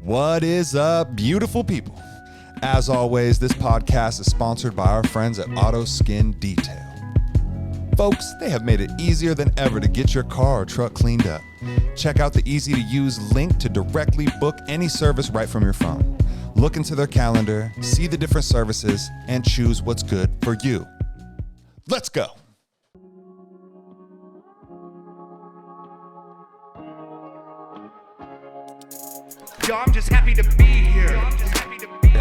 What is up, beautiful people? As always, this podcast is sponsored by our friends at Auto Skin Detail. Folks, they have made it easier than ever to get your car or truck cleaned up. Check out the easy-to-use link to directly book any service right from your phone. Look into their calendar, see the different services, and choose what's good for you. Let's go. Yo, I'm just happy to be here.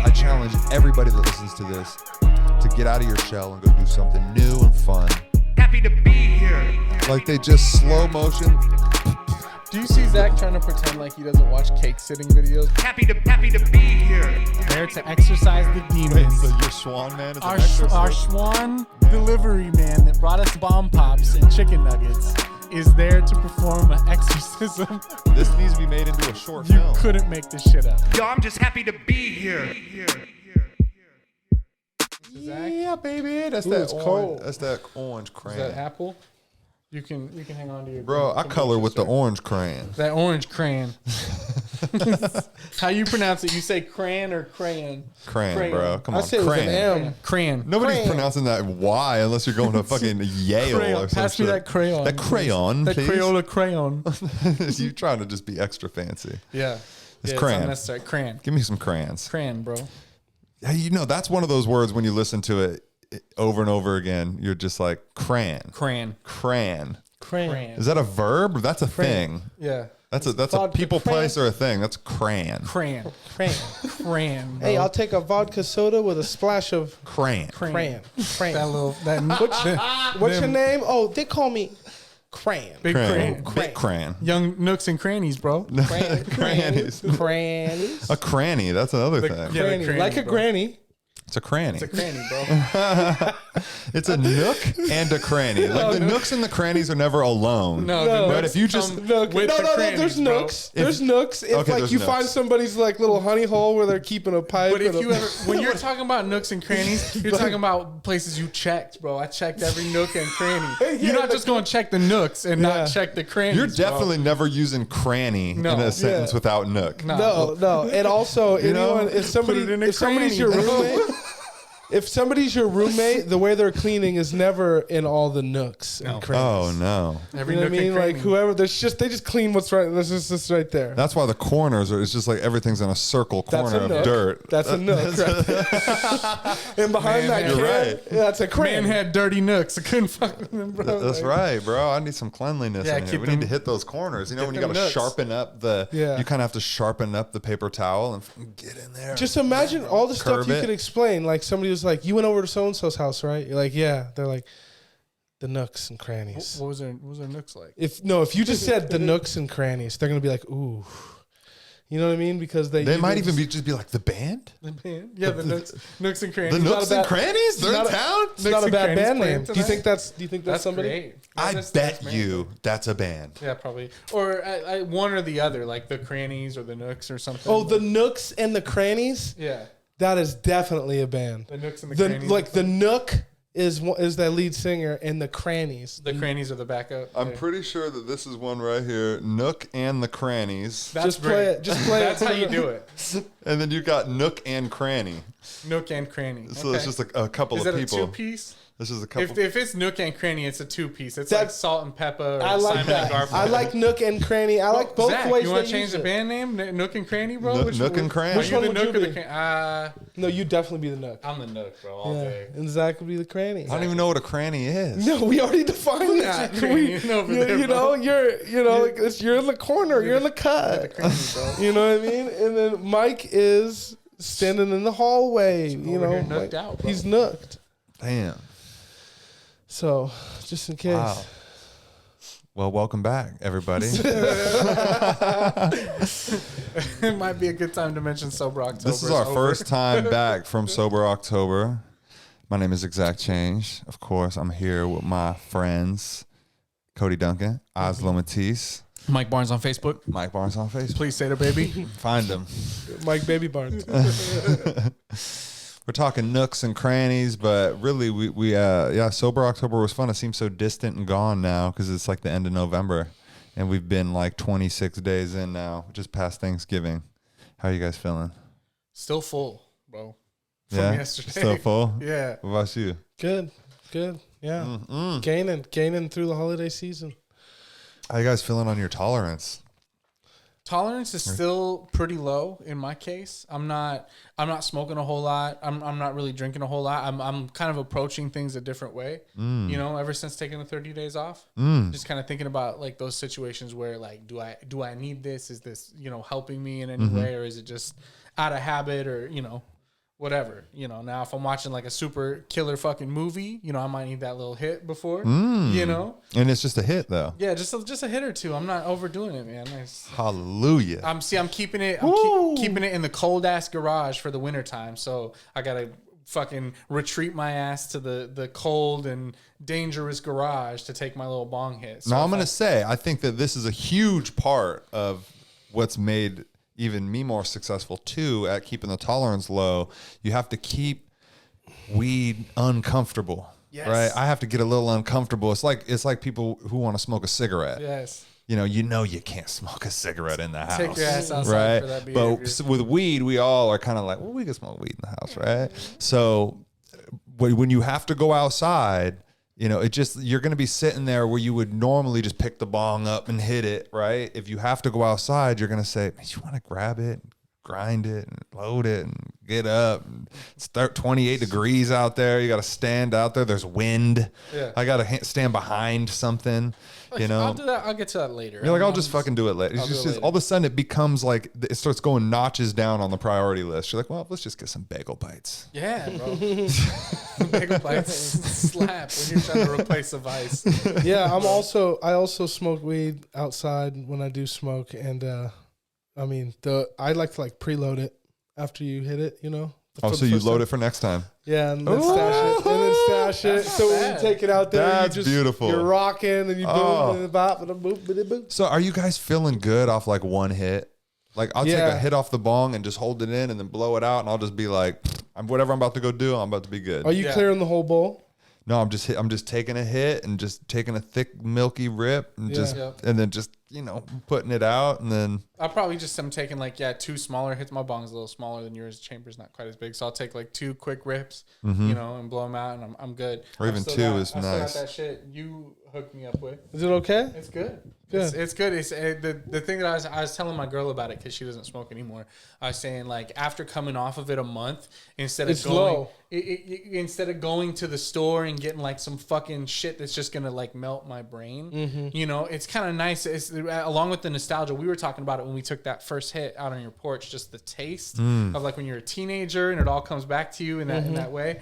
I challenge everybody that listens to this to get out of your shell and go do something new and fun. Happy to be here. Like they just slow motion. Do you see Zach trying to pretend like he doesn't watch cake sitting videos? Happy to be here. There to exorcise the demons. So your swan man is Our swan delivery man that brought us bomb pops and chicken nuggets is there to perform an exorcism. This needs to be made into a short You film. couldn't make this shit up. Yo, I'm just happy to be here. Zach? Yeah, baby. That's Ooh, that it's orange. cold. That's that orange Is crayon. that apple? You can hang on to your Bro, I color with the orange crayon. That orange crayon. How you pronounce it? You say crayon or crayon? Crayon, bro. Come I on, say it with an crayon. M. Crayon. Nobody's Crayon. pronouncing that Y unless you're going to fucking Yale Crayon. or something. Pass me that crayon. That crayon, That please. Crayola crayon. You trying to just be extra fancy. Yeah. It's yeah, crayon. It's unnecessary. Crayon. Give me some crayons. Crayon, bro. Hey, you know, that's one of those words when you listen to it over and over again, you're just like, crayon. Crayon. Crayon. Crayon. Is that a verb? That's a thing. Yeah. That's a vodka people, crayon. place, or a thing. That's crayon. Crayon. Crayon. Crayon. Bro. Hey, I'll take a vodka soda with a splash of Crayon. crayon. That Crayon. little What's your name? Oh, they call me Crayon. big crayon. Big crayon. Young nooks and crannies, bro. Crannies. Crannies. A cranny. That's another thing. yeah, the Cranny. cranny, Like a bro. granny. It's a cranny. It's a cranny, bro. It's a nook and a cranny. Like the nooks and the crannies are never alone. No, No. the But nooks if you just- come No, with the crannies, there's bro. nooks. There's nooks. If Okay, like there's you nooks. find somebody's like little honey hole where they're keeping a pipe. But if and you ever, when you're talking about nooks and crannies, you're talking about places you checked, bro. I checked every nook and cranny. You're not just going to check the nooks and Yeah. not check the crannies. You're definitely never using cranny No. in a sentence Yeah. without nook. bro. no, and also know? anyone if somebody's cranny, your bro. roommate. If somebody's your roommate, the way they're cleaning is never in all the nooks and crannies. Oh no. Every You know what I nook mean? and Like cranny. whoever, they just clean what's right. This is just right there. That's why the corners are. It's just like everything's in a circle That's corner a of nook. dirt. That's a nook. Right there. And behind that you're can, right. yeah, that's a Man crayon. had dirty nooks. I couldn't fuck with them, bro. That's Like, right, bro. I need some cleanliness Yeah, in here. keep We them- need to hit those corners. You know, when you got them to nooks. sharpen up the. Yeah. You kind of have to sharpen up the paper towel and get in there. Just imagine all the stuff Curb you it. could explain. Like somebody was like, "You went over to so and so's house, right?" You're like, "Yeah." They're like, "The nooks and crannies." What was their nooks like? If you just said the nooks and crannies, they're gonna be like, "Ooh," you know what I mean? Because They might even just be like the band. Yeah, the nooks and crannies. The nooks a and bad- crannies. They're in not a- town. It's not a and bad crannies band playing name. Do you tonight? think that's That's somebody? great. I That's bet man. you that's a band. Yeah, probably. Or one or the other, like the crannies or the nooks or something. Oh, the nooks and the crannies. yeah, That is definitely a band. the nooks and the The crannies. like the nook is that lead singer, and the crannies. the crannies are the backup. I'm Yeah. pretty sure that this is one right here. Nook and the crannies. That's Just play great. it. Just play That's it. how you do it. And then you got nook and cranny. Nook and cranny. So Okay. it's just a couple Is of that people. a two-piece? This is a couple. If it's nook and cranny, it's a two-piece. It's like That's- salt and pepper or I like Simon that. and Garfunkel. I like nook and cranny. I like both Zach, ways. you want they to change use the it. band name? Nook and cranny, bro? Nook and Cranny. Are Which you one the would nook you or the be? cranny? No, you'd definitely be the nook. I'm the nook, bro, all Yeah, day. and Zach would be the cranny. I don't even know what a cranny is. No, we already defined that. cranny over there, you bro. know, you're in the corner, you're in the cut. Cranny, bro. You know what I mean? And then Mike is standing in the hallway. You over know, here nooked like, out, bro. he's nooked. Damn. So, just in case. Wow. Well, welcome back, everybody. It might be a good time to mention Sober October. This is our over. first time back from Sober October. My name is Exact Change. Of course, I'm here with my friends, Cody Duncan, Oslo Matisse, Mike Barnes on Facebook. Mike Barnes on Facebook. Please say the baby. Find them. Mike Baby Barnes. We're talking nooks and crannies, but really, we Sober October was fun. It seems so distant and gone now because it's like the end of November, and we've been like 26 days in now, just past Thanksgiving. How are you guys feeling? Still full, bro. From Yeah, yesterday. still full. Yeah. What about you? Good. Yeah. Gaining through the holiday season. How you guys feeling on your tolerance? Tolerance is still pretty low in my case. I'm not smoking a whole lot. I'm not really drinking a whole lot. I'm kind of approaching things a different way. You know, ever since taking the 30 days off, just kind of thinking about like those situations where like, do I need this? Is this, you know, helping me in any way, or is it just out of habit, or, you know, whatever, you know. Now, if I'm watching like a super killer fucking movie, you know, I might need that little hit before, you know. And it's just a hit, though. Yeah, just a hit or two. I'm not overdoing it, man. Hallelujah. I'm keeping it. Keeping it in the cold ass garage for the winter time. So I gotta fucking retreat my ass to the cold and dangerous garage to take my little bong hit. So now I'm gonna say, I think that this is a huge part of what's made even me more successful too at keeping the tolerance low. You have to keep weed uncomfortable. Yes. Right? I have to get a little uncomfortable. It's like people who want to smoke a cigarette. Yes. You know you can't smoke a cigarette in the house. Take your ass outside for that behavior. But with weed, we all are kind of like, well, we can smoke weed in the house, right? So when you have to go outside, you know, you're going to be sitting there where you would normally just pick the bong up and hit it, right? If you have to go outside, you're going to say, man, you want to grab it, grind it, and load it, and get up. And it's 28 degrees out there. You got to stand out there. There's wind. Yeah. I got to stand behind something. You know, I'll do that. I'll get to that later. You're like, I'll just fucking do it later. It's just all of a sudden it becomes like it starts going notches down on the priority list. You're like, well, let's just get some bagel bites. Yeah, bro. Bagel bites slap when you're trying to replace a vice. Yeah, I also smoke weed outside when I do smoke, and I mean I like to like preload it after you hit it, you know. Oh, so you load it for next time. Yeah, and then stash it. So when you take it out there, That's beautiful. You're rocking and you boom and bop and boop. So are you guys feeling good off like one hit? Like I'll take a hit off the bong and just hold it in and then blow it out, and I'll just be like, whatever I'm about to go do, I'm about to be good. Are you clearing the whole bowl? No, I'm just taking a hit and just taking a thick milky rip and and then just, you know, putting it out, and then I'll probably just am taking like two smaller hits. My bong's a little smaller than yours. The chamber's not quite as big, so I'll take like 2 quick rips, you know, and blow them out, and I'm good. Or even 2 is nice. I still got that shit you hooked me up with. Is it okay? It's good. Good. It's good. It's the thing that I was telling my girl about it, because she doesn't smoke anymore. I was saying, like, after coming off of it a month, instead of going to the store and getting like some fucking shit that's just gonna like melt my brain, you know, it's kind of nice. It's along with the nostalgia. We were talking about it when we took that first hit out on your porch. Just the taste of like when you're a teenager and it all comes back to you in that way.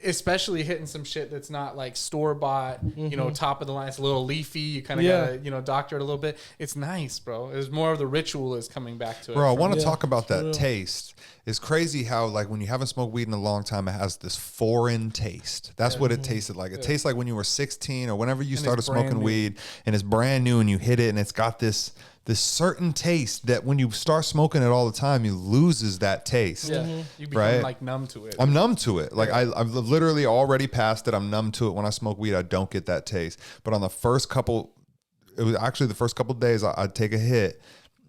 Especially hitting some shit that's not like store bought, you know, top of the line. It's a little leafy. You kind of gotta, you know, doctor it a little bit. It's nice, bro. It's more of the ritual is coming back to it. Bro, I want to talk about that taste. It's crazy how, like, when you haven't smoked weed in a long time, it has this foreign taste. That's what it tasted like. It tastes like when you were 16 or whenever you started smoking weed, and it's brand new and you hit it and it's got this certain taste that when you start smoking it all the time, you loses that taste. Yeah. You become like numb to it. I'm numb to it. Like I've literally already passed it. I'm numb to it. When I smoke weed, I don't get that taste. But on the first couple of days, I'd take a hit.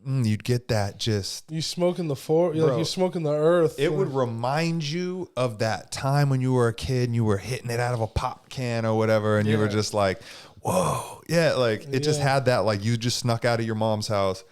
You'd get that just. You smoking the you're smoking the earth. It would remind you of that time when you were a kid and you were hitting it out of a pop can or whatever, and you were just like, whoa. Yeah, like it just had that, like you just snuck out of your mom's house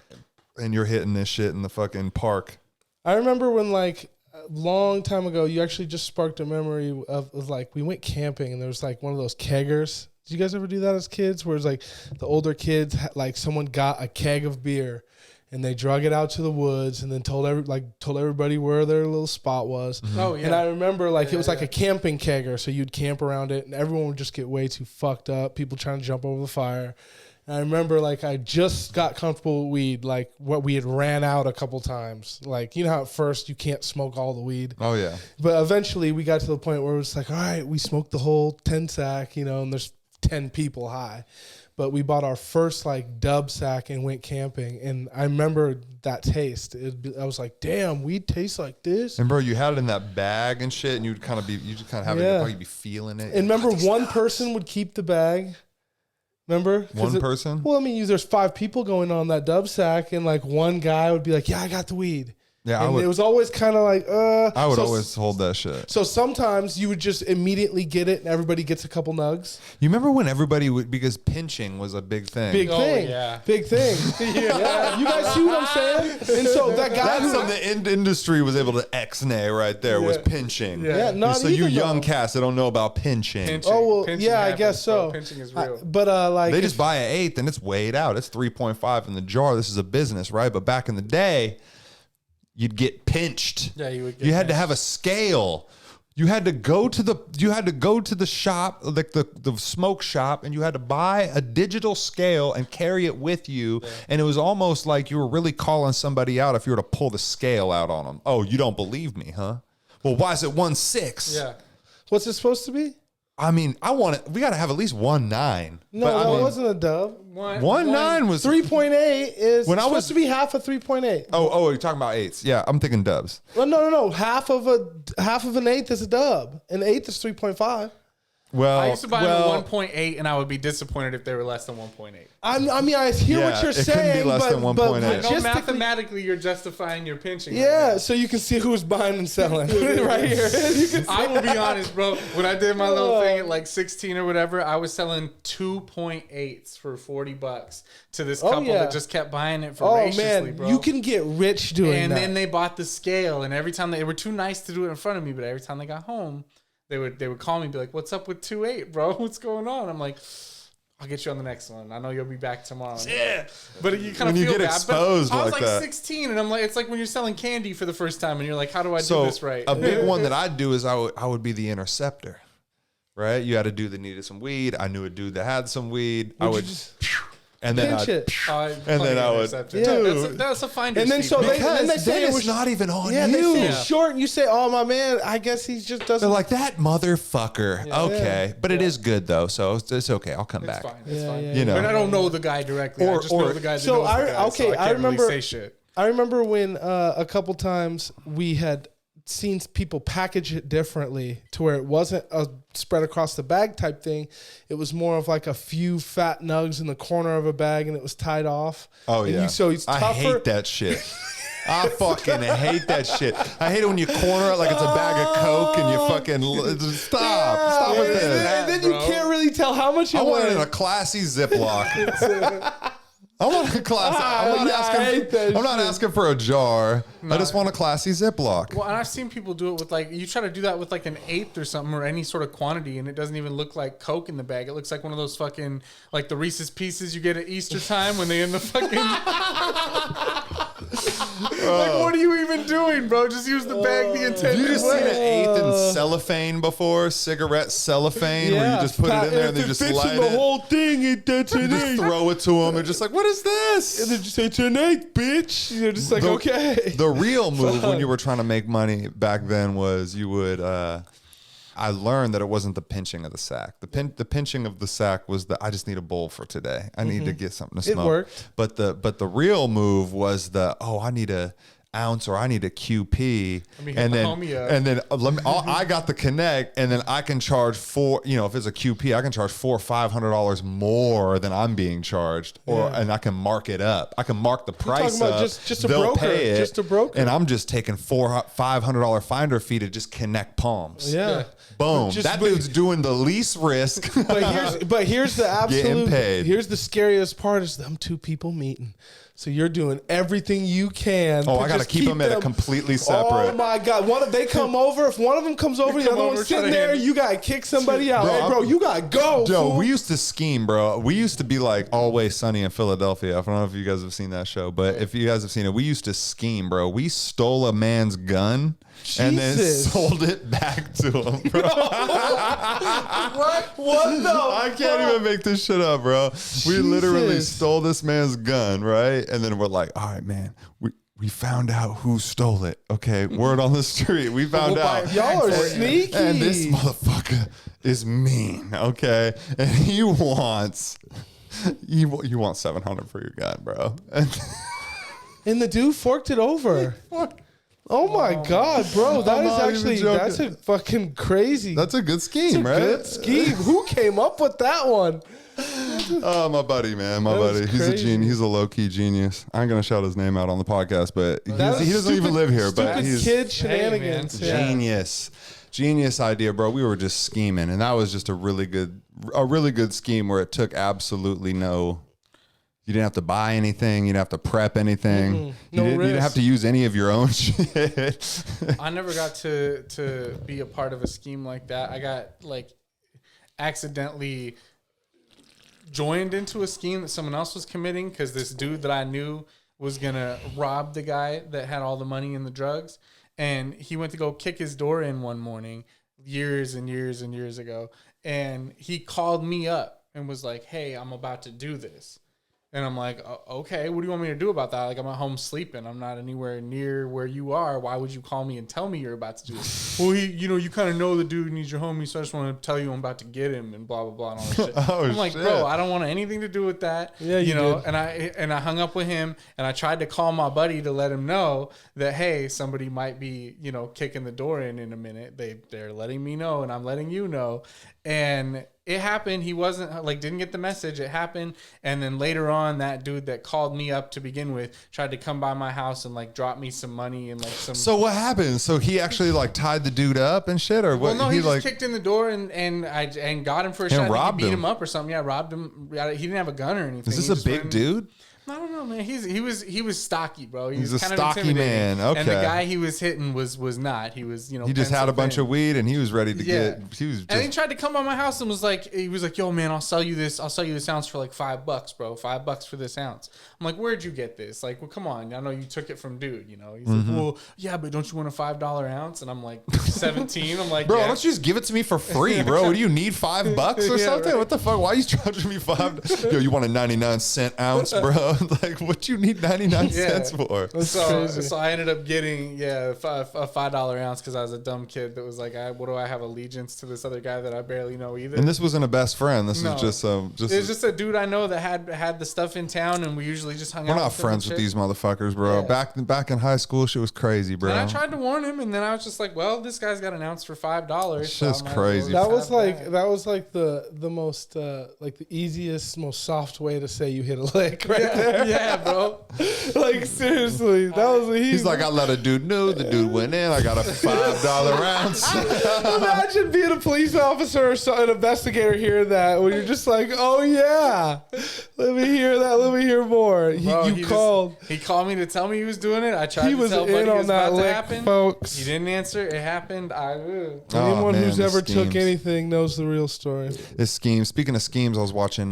and you're hitting this shit in the fucking park. I remember when, like, a long time ago, you actually just sparked a memory of like, we went camping and there was like one of those keggers. Did you guys ever do that as kids? Where it's like the older kids, like someone got a keg of beer and they drug it out to the woods and then told everybody where their little spot was. Oh, yeah. And I remember, like, it was like a camping kegger, so you'd camp around it and everyone would just get way too fucked up, people trying to jump over the fire. And I remember, like, I just got comfortable with weed, like what we had ran out a couple times. Like, you know how at first you can't smoke all the weed? Oh, yeah. But eventually we got to the point where it was like, all right, we smoked the whole 10 sack, you know, and there's 10 people high. But we bought our first like dub sack and went camping, and I remember that taste. I was like, "Damn, weed tastes like this." And bro, you had it in that bag and shit, and you just kind of have it. You'd be feeling it. And remember, one person would keep the bag, Remember? 'Cause One person? Well, I mean, there's 5 people going on that dub sack, and like one guy would be like, "Yeah, I got the weed." Yeah, and it was always kind of like, I would always hold that shit. So sometimes you would just immediately get it, and everybody gets a couple nugs. You remember when everybody would, because pinching was a big thing. Big thing. Yeah. Big thing. Yeah. You guys see what I'm saying? And so that guy That's something the industry was able to X-nay right there was pinching. Yeah, not so you even young though. cats that don't know about pinching. Pinching. Oh, well, Pinching yeah, I happens, guess bro. so. Pinching is real. But like, They just buy an eighth and it's weighed out. It's 3.5 in the jar. This is a business, right? But back in the day, you'd get pinched. Yeah, you would get You had to pinched. have a scale. You had to go to the shop, like the smoke shop, and you had to buy a digital scale and carry it with you. Yeah. And it was almost like you were really calling somebody out if you were to pull the scale out on them. Oh, you don't believe me, huh? Well, why is it 1.6? Yeah. what's it supposed to be? I mean, we got to have at least 1.9. No, But, I that mean, wasn't a dub. 1.9 was 3.8 is When I supposed was- to be half of 3.8. Oh, you're talking about eighths. Yeah, I'm thinking dubs. Well, no. Half of an eighth is a dub. An eighth is 3.5. Well, I used to buy them at 1.8, and I would be disappointed if they were less than 1.8. I mean, I hear Yeah, what you're it couldn't be saying, less but, than 1.8. I know logistically- mathematically you're justifying your pinching. Yeah, so you can see who's buying and selling right here. You can see. I will be honest, bro. When I did my little thing at like 16 or whatever, I was selling 2.8s for $40 to this couple that just kept buying it voraciously, bro. you can get rich doing and that. then they bought the scale, and every time they were too nice to do it in front of me, but every time they got home, they would call me and be like, "What's up with 2.8, bro? What's going on?" I'm like, "I'll get you on the next one. I know you'll be back tomorrow." Yeah. But you kind When of you feel get bad. exposed But I was like like that. 16, and I'm like, it's like when you're selling candy for the first time, and you're like, "How do I So do this right?" a big one that I'd do is I would be the interceptor, right? You had a dude that needed some weed. I knew a dude that had some weed. I would, and then pinch it. And then I would, That's a finder's And then fee, so bro. they say then it it's was not even on Yeah, you. they say Yeah. it's short, and you say, "Oh, my man, I guess he just doesn't." They're like, that motherfucker. Okay, but it is good though, so it's okay. I'll come back. It's fine. It's fine. You know. But I don't know the guy directly. I just know the guy that So knows the guy. okay, I can't remember. really say shit. I remember when a couple times we had seen people package it differently to where it wasn't a spread across the bag type thing. It was more of like a few fat nugs in the corner of a bag, and it was tied off. Oh And yeah. so it's tougher. I hate that shit. I fucking hate that shit. I hate it when you corner it like it's a bag of Coke and you fucking stop with And this. then you can't really tell how much you I want it in want. a classy Ziploc. I want a classy. I'm not asking for a jar. I just want a classy Ziploc. Well, and I've seen people do it with like, you try to do that with like an eighth or something or any sort of quantity, and it doesn't even look like Coke in the bag. It looks like one of those fucking, like the Reese's Pieces you get at Easter time when they in the fucking. Like, what are you even doing, bro? Just use the bag the intended You just way. seen an eighth in cellophane before? Cigarette cellophane where you just put it in there and they just light the it. whole thing. That's You an just eighth. throw it to them. They're just like, what is this? And then just say it's an eighth, bitch. You're just like, The- okay. The real move when you were trying to make money back then was you would. I learned that it wasn't the pinching of the sack. The pinching of the sack was I just need a bowl for today. I need to get something to It smoke. worked. But the real move was I need a ounce or I need a QP, me hit and the then homie up. and then I got the connect, and then I can charge if it's a QP, I can charge $400 or $500 more than I'm being charged, and I can mark it up. I can mark the price about up. just a They'll broker, pay it, just a broker. and I'm just taking $500 finder fee to just connect palms. Yeah. Boom. Just- That dude's doing the least risk. But here's the absolute. paid. Here's the scariest part: is them two people meeting. So you're doing everything you can. Oh, to I got to just keep them at a completely separate. Oh my God! They come over. If one of them comes over, the other one's sitting there. You gotta kick somebody out. Hey, bro, you gotta go. Yo, fool. we used to scheme, bro. We used to be like Always Sunny in Philadelphia. I don't know if you guys have seen that show, but if you guys have seen it, we used to scheme, bro. We stole a man's gun and then Jesus. sold it back to him, bro. What the? I can't even make this shit up, bro. We literally Jesus. stole this man's gun, right? And then we're like, all right, man, we found out who stole it. Okay, word on the street. We found out. Y'all are sneaky. And this motherfucker is mean, okay? And he wants $700 for your gun, bro. And the dude forked it over. Oh my God, bro! That is not even actually joking. that's a fucking crazy. That's a good scheme, right? Good scheme. Who came up with that one? Oh, my buddy, man. My That was buddy. He's a crazy. genius. He's a low-key genius. I ain't going to shout his name out on the podcast, but he That was doesn't even live here. But stupid he's kid shenanigans. Hey, man. Yeah. genius idea, bro. We were just scheming, and that was just a really good scheme where it took absolutely no. You didn't have to buy anything. You didn't have to prep anything. No you didn't risk. have to use any of your own shit. I never got to be a part of a scheme like that. I got like accidentally joined into a scheme that someone else was committing because this dude that I knew was gonna rob the guy that had all the money and the drugs, and he went to go kick his door in one morning years and years and years ago, and he called me up and was like, "Hey, I'm about to do this." And I'm like, okay, what do you want me to do about that? Like, I'm at home sleeping. I'm not anywhere near where you are. Why would you call me and tell me you're about to do it? Well, you kind of know the dude needs your homie, so I just want to tell you I'm about to get him and blah, blah, blah, and all that shit. I'm like, shit. bro, I don't want anything to do with that. Yeah, you know, did. and I hung up with him, and I tried to call my buddy to let him know that, hey, somebody might be, kicking the door in a minute. They're letting me know, and I'm letting you know. And it happened. He wasn't didn't get the message. It happened. And then later on, that dude that called me up to begin with tried to come by my house and drop me some money and some. So what happened? So he actually tied the dude up and shit, or what? Well, no, he just kicked in the door and got him for a shot. robbed He beat him. him up or something. Yeah, robbed him. He didn't have a gun or anything. Is this He a just big went- dude? I don't know, man. He was stocky, bro. He's was a kind of stocky intimidating. man. And the Okay. guy he was hitting was not. He was He just had a bunch of weed and he was ready to get. He was And he just. tried to come by my house and was like, yo, man, I'll sell you this ounce for $5, bro. $5 for this ounce. I'm like, where'd you get this? Like, well, come on. I know you took it from dude, He's like, well, yeah, but don't you want a $5 ounce? And I'm like, 17. I'm like, Bro, yeah. why don't you just give it to me for free, bro? What do you need, $5 or Yeah, something? right. What the fuck? Why are you charging me $5? Yo, you want a 99-cent ounce, bro? Like, what you need 99 cents for? That's So crazy. I ended up getting a $5 ounce because I was a dumb kid that was like, what do I have allegiance to this other guy that I barely know either? And this wasn't a best friend. This No. was just It's just a dude I know that had the stuff in town, and we usually just hung we're out. not with him friends and with shit. these motherfuckers, bro. Yeah. Back in high school, shit was crazy, bro. And I tried to warn him, and then I was just like, "Well, this guy's got an ounce for $5." Shit's I might as crazy. well That was have like the most the easiest, most soft way to say you hit a lick right there. yeah, bro. Like seriously, that was He's like, I let a dude know. The dude went in. I got a $5 ounce. Imagine being a police officer or an investigator hearing that when you're just like, oh yeah, let me hear that. Let me hear more. Bro, You called. He called me to tell me he was doing it. I tried He to was tell in Buddy it on was that about to lick, happen. folks. He didn't answer. It happened. Oh, Anyone man, who's the ever took schemes. anything knows the real story. It's schemes. Speaking of schemes, I was watching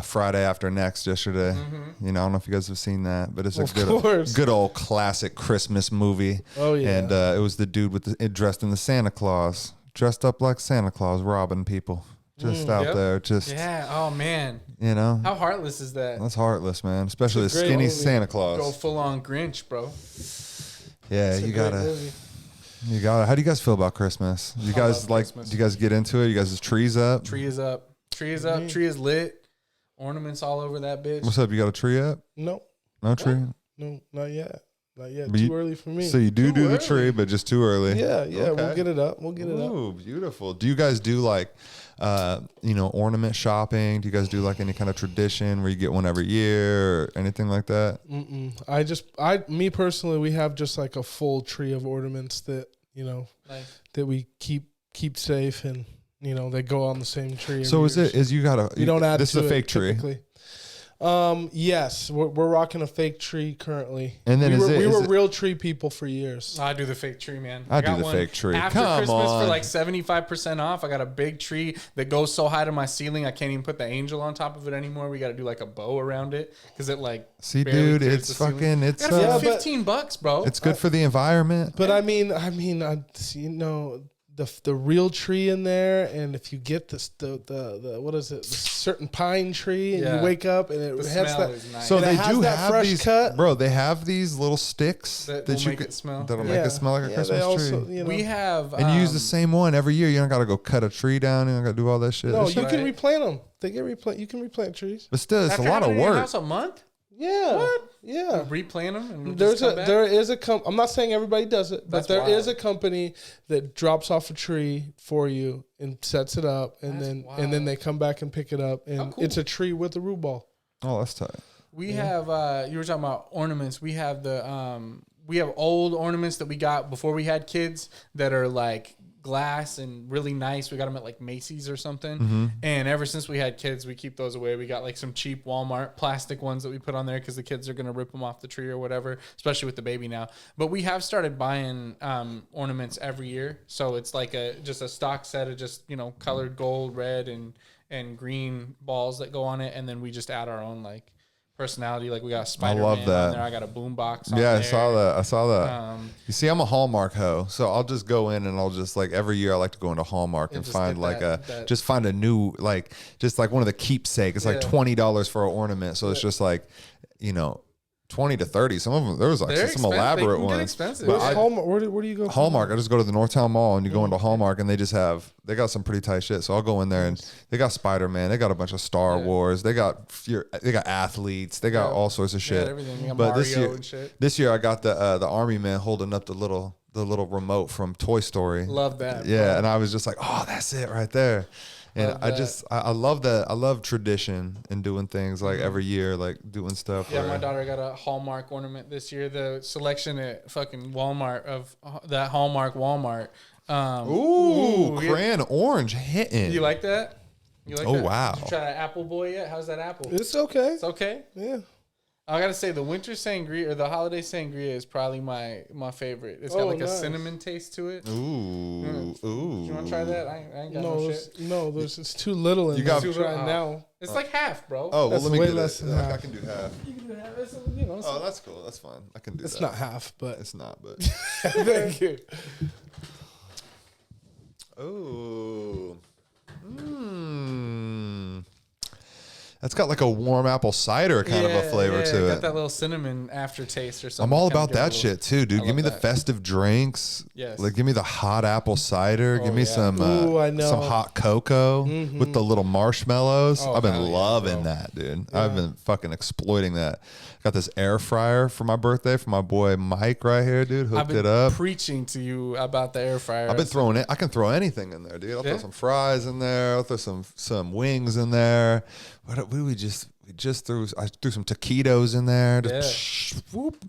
Friday After Next yesterday. I don't know if you guys have seen that, but it's a Of course. good old classic Christmas movie. Oh, yeah. And it was the dude with dressed in the Santa Claus, dressed up like Santa Claus, robbing people, just out Yep. there, just Yeah. Oh man, you know. how heartless is that? That's heartless, man. Especially the It's a great skinny movie. Santa Go Claus. full on Grinch, bro. Yeah, It's a you great gotta. movie. You got. How do you guys feel about Christmas? You I guys love like? Christmas. Do you guys get into it? You guys' trees up? Tree is up. Tree is up. Tree is lit. Ornaments all over that bitch. What's up? You got a tree up? No, No tree. no, not yet. Not yet. But Too you- early for me. So you do Too the early. tree, but just too early. yeah, Okay. we'll get it up. We'll get it up. Ooh, beautiful. Do you guys do ornament shopping? Do you guys do any kind of tradition where you get one every year or anything like that? Me personally, we have just like a full tree of ornaments that Nice. that we keep safe, and they go on the same tree. So you got a? We don't add. This to is a it fake tree. typically. Yes, we're rocking a fake tree currently. And then we were real tree people for years. I do the fake tree, man. I do got the one fake tree. After Come Christmas on. for 75% off. I got a big tree that goes so high to my ceiling I can't even put the angel on top of it anymore. We got to do a bow around it because it See, barely dude, clears it's the ceiling. fucking. It's Got Yeah, but- $15, bro. it's good for the environment. But I mean, the real tree in there, and if you get the what is it, the certain pine tree, and Yeah. you wake up and it The has smell that. is nice. So And it they has do that have fresh these, cut. bro. They have these little sticks That that will you make could it smell. that'll make it smell like a they Christmas also, tree. We have And you use the same one every year. You don't got to go cut a tree down. You don't got to do all that shit. No, That you shit- can Right. replant them. They get replant. You can replant trees. But still, it's after a lot of having it in your work. house a month. Yeah. What? Yeah. Replan them and There is a I'm not saying everybody does it, but there is a company that drops off a tree for you and sets it up, and then they come back and pick it up, and it's a tree with a root ball. Oh, that's tight. We have you were talking about ornaments. We have we have old ornaments that we got before we had kids that are like glass and really nice. We got them at like Macy's or something. And ever since we had kids, we keep those away. We got like some cheap Walmart plastic ones that we put on there because the kids are going to rip them off the tree or whatever, especially with the baby now. But we have started buying ornaments every year. So it's like just a stock set of just, colored gold, red, and green balls that go on it. And then we just add our own like personality. Like we got a Spider-Man on there. I got a boombox on there. I saw that. You see, I'm a Hallmark hoe, so I'll just go in and I'll just like every year I like to go into Hallmark and find like just find a new just like one of the keepsake. It's like $20 for an ornament, so it's just like 20 to 30. Some of them, there was like some elaborate ones. Expensive. Hallmark, where do you go? Hallmark. I just go to the Northtown Mall and you go into Hallmark and they got some pretty tight shit. So I'll go in there and they got Spider-Man. They got a bunch of Star Wars. They got athletes. They got all sorts of shit. Everything. But Mario this year I got the Army man holding up the little remote from Toy Story. Love that. Yeah, bro. and I was just like, oh, that's it right there. And I love that. I love tradition and doing things like every year, like doing stuff. Yeah, my daughter got a Hallmark ornament this year. The selection at fucking Walmart of that Hallmark Walmart. Crayon orange hitting. You like that? You like that? Wow. Wow. Did you try that Apple Boy yet? How's that apple? It's okay. It's okay? Yeah. I gotta say the winter sangria or the holiday sangria is probably my favorite. It's got a cinnamon taste to it. Ooh. You want to try that? I ain't got no shit. No, it's too little. In you got to try now. It's like half, bro. Oh, well, let me way do less that. than half. I can do half. You can do half. Oh, that's cool. That's fine. I can do that. It's not half, but It's not, but. thank you. Oh. That's got like a warm apple cider kind of a flavor to it. Got that little cinnamon aftertaste or something. I'm all about that shit too, dude. Give me the festive drinks. Yes. Like give me the hot apple cider. Give me some hot cocoa with the little marshmallows. I've been loving that, dude. Yeah. I've been fucking exploiting that. Got this air fryer for my birthday for my boy Mike right here, dude. Hooked it up. Preaching to you about the air fryer. I've been throwing it. I can throw anything in there, dude. I'll throw some fries in there. I'll throw some wings in there. What do we just threw? I threw some taquitos in there.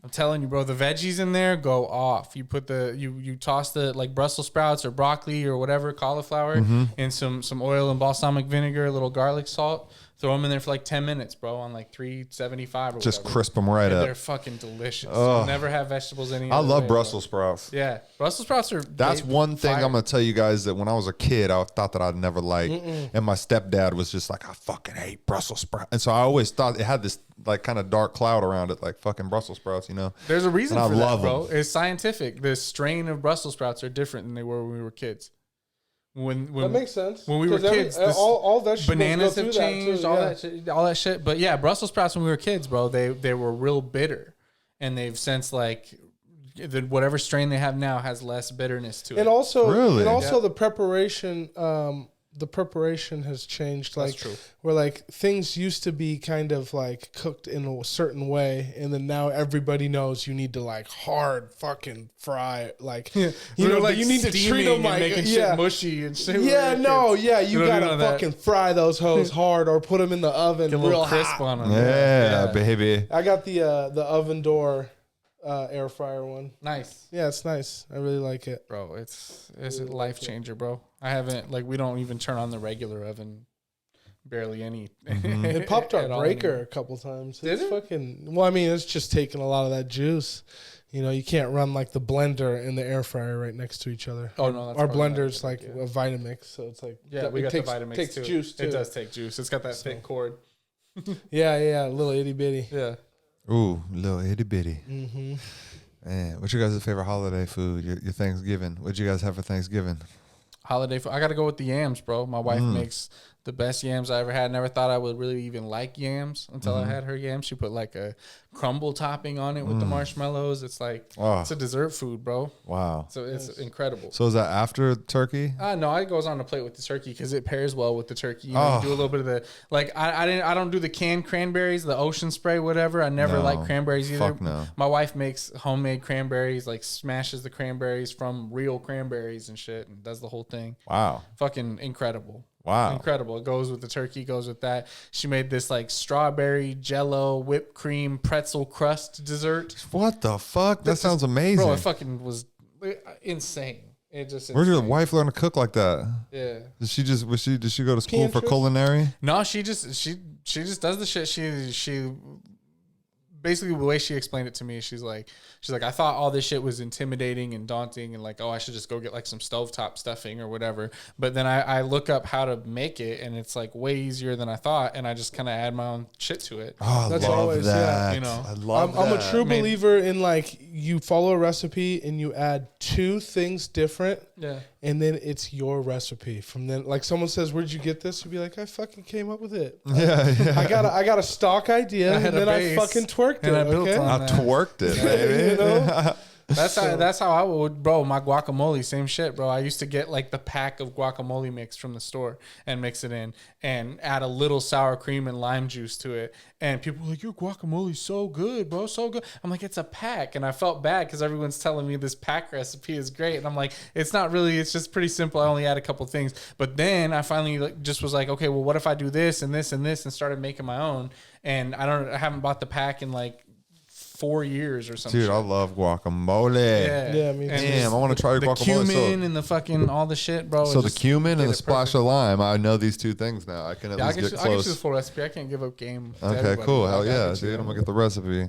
I'm telling you, bro, the veggies in there go off. You put you toss the like Brussels sprouts or broccoli or whatever, cauliflower, and some oil and balsamic vinegar, a little garlic salt. Throw them in there for like 10 minutes, bro, on like 375 or just whatever. crisp them right up. They're fucking delicious. You'll never have vegetables any I love way, Brussels bro. sprouts. Yeah, Brussels sprouts are. That's one thing I'm gonna tell you guys that when I was a kid, I thought that I'd never like, and my stepdad was just like, I fucking hate Brussels sprouts, and so I always thought it had this like kind of dark cloud around it, like fucking Brussels sprouts, There's a reason for that, bro. them. It's scientific. The strain of Brussels sprouts are different than they were when we were kids. When that makes sense. When we were kids, all vegetables bananas go have through changed, that too, all that shit. But yeah, Brussels sprouts when we were kids, bro, they were real bitter, and they've since like whatever strain they have now has less bitterness to it. And also, really? the preparation. The preparation has changed. Like, that's true. Where like things used to be kind of like cooked in a certain way, and then now everybody knows you need to like hard fucking fry. Like you need to treat them like making shit mushy and shit. You gotta fucking fry those hoes hard or put them in the oven get a little crisp on them. Yeah, baby. I got the oven door air fryer one. Nice. Yeah, it's nice. I really like it, bro. It's a life changer, bro. I haven't we don't even turn on the regular oven. Barely any. It popped our breaker a couple times. It's fucking. Well, I mean, it's just taking a lot of that juice. You can't run like the blender and the air fryer right next to each other. Oh no, that's our blender's like a Vitamix, so it's like we got the Vitamix takes too. Juice too. It does take juice. It's got that thick cord. Yeah, little itty bitty. Yeah. Ooh, little itty bitty. Mm-hmm. Man, what's your guys' favorite holiday food? Your Thanksgiving. What'd you guys have for Thanksgiving? Holiday food. I got to go with the yams, bro. My wife makes the best yams I ever had. Never thought I would really even like yams until I had her yams. She put like a crumble topping on it with the marshmallows. It's like it's a dessert food, bro. Wow. So it's incredible. So is that after turkey? No, it goes on the plate with the turkey because it pairs well with the turkey. You know, you do a little bit of the I don't do the canned cranberries, the ocean spray, whatever. I never like cranberries either. Fuck no. My wife makes homemade cranberries, like smashes the cranberries from real cranberries and shit, and does the whole thing. Wow. Fucking incredible. Wow. Incredible. It goes with the turkey, goes with that. She made this like strawberry jello whipped cream pretzel crust dessert. What the fuck? That sounds amazing. Bro, it fucking was insane. It just Where'd your wife learn to cook like that? Yeah. Did she go to school for culinary? No, she just does the shit. She basically the way she explained it to me, she's like, I thought all this shit was intimidating and daunting and like, oh, I should just go get like some stovetop stuffing or whatever. But then I look up how to make it and it's like way easier than I thought. And I just kind of add my own shit to it. Oh, That's I love always, that. you know. I love that. I'm a true believer in like you follow a recipe and you add 2 things different. Yeah. And then it's your recipe. From then, like someone says, "Where'd you get this?" You'd be like, "I fucking came up with it. Yeah. I got a stock idea, and then I fucking twerked it. I built Okay, on I twerked it, baby. You know? That's how I would, bro. My guacamole, same shit, bro. I used to get like the pack of guacamole mix from the store and mix it in and add a little sour cream and lime juice to it. And people were like, "Your guacamole's so good, bro, so good." I'm like, "It's a pack," and I felt bad because everyone's telling me this pack recipe is great, and I'm like, "It's not really. It's just pretty simple. I only add a couple things." But then I finally just was like, "Okay, well, what if I do this and this and this?" and started making my own. And I haven't bought the pack in like 4 years or something. Dude, I love guacamole. Yeah, me too. Damn, I want to try your the guacamole. cumin and the fucking all the shit, bro. So the cumin and the splash of lime. I know these 2 things now. I can at least get I'll get you the close. full recipe. I can't give up game. to Okay, everybody. cool. Hell I'll yeah, get you. dude. I'm gonna get the recipe.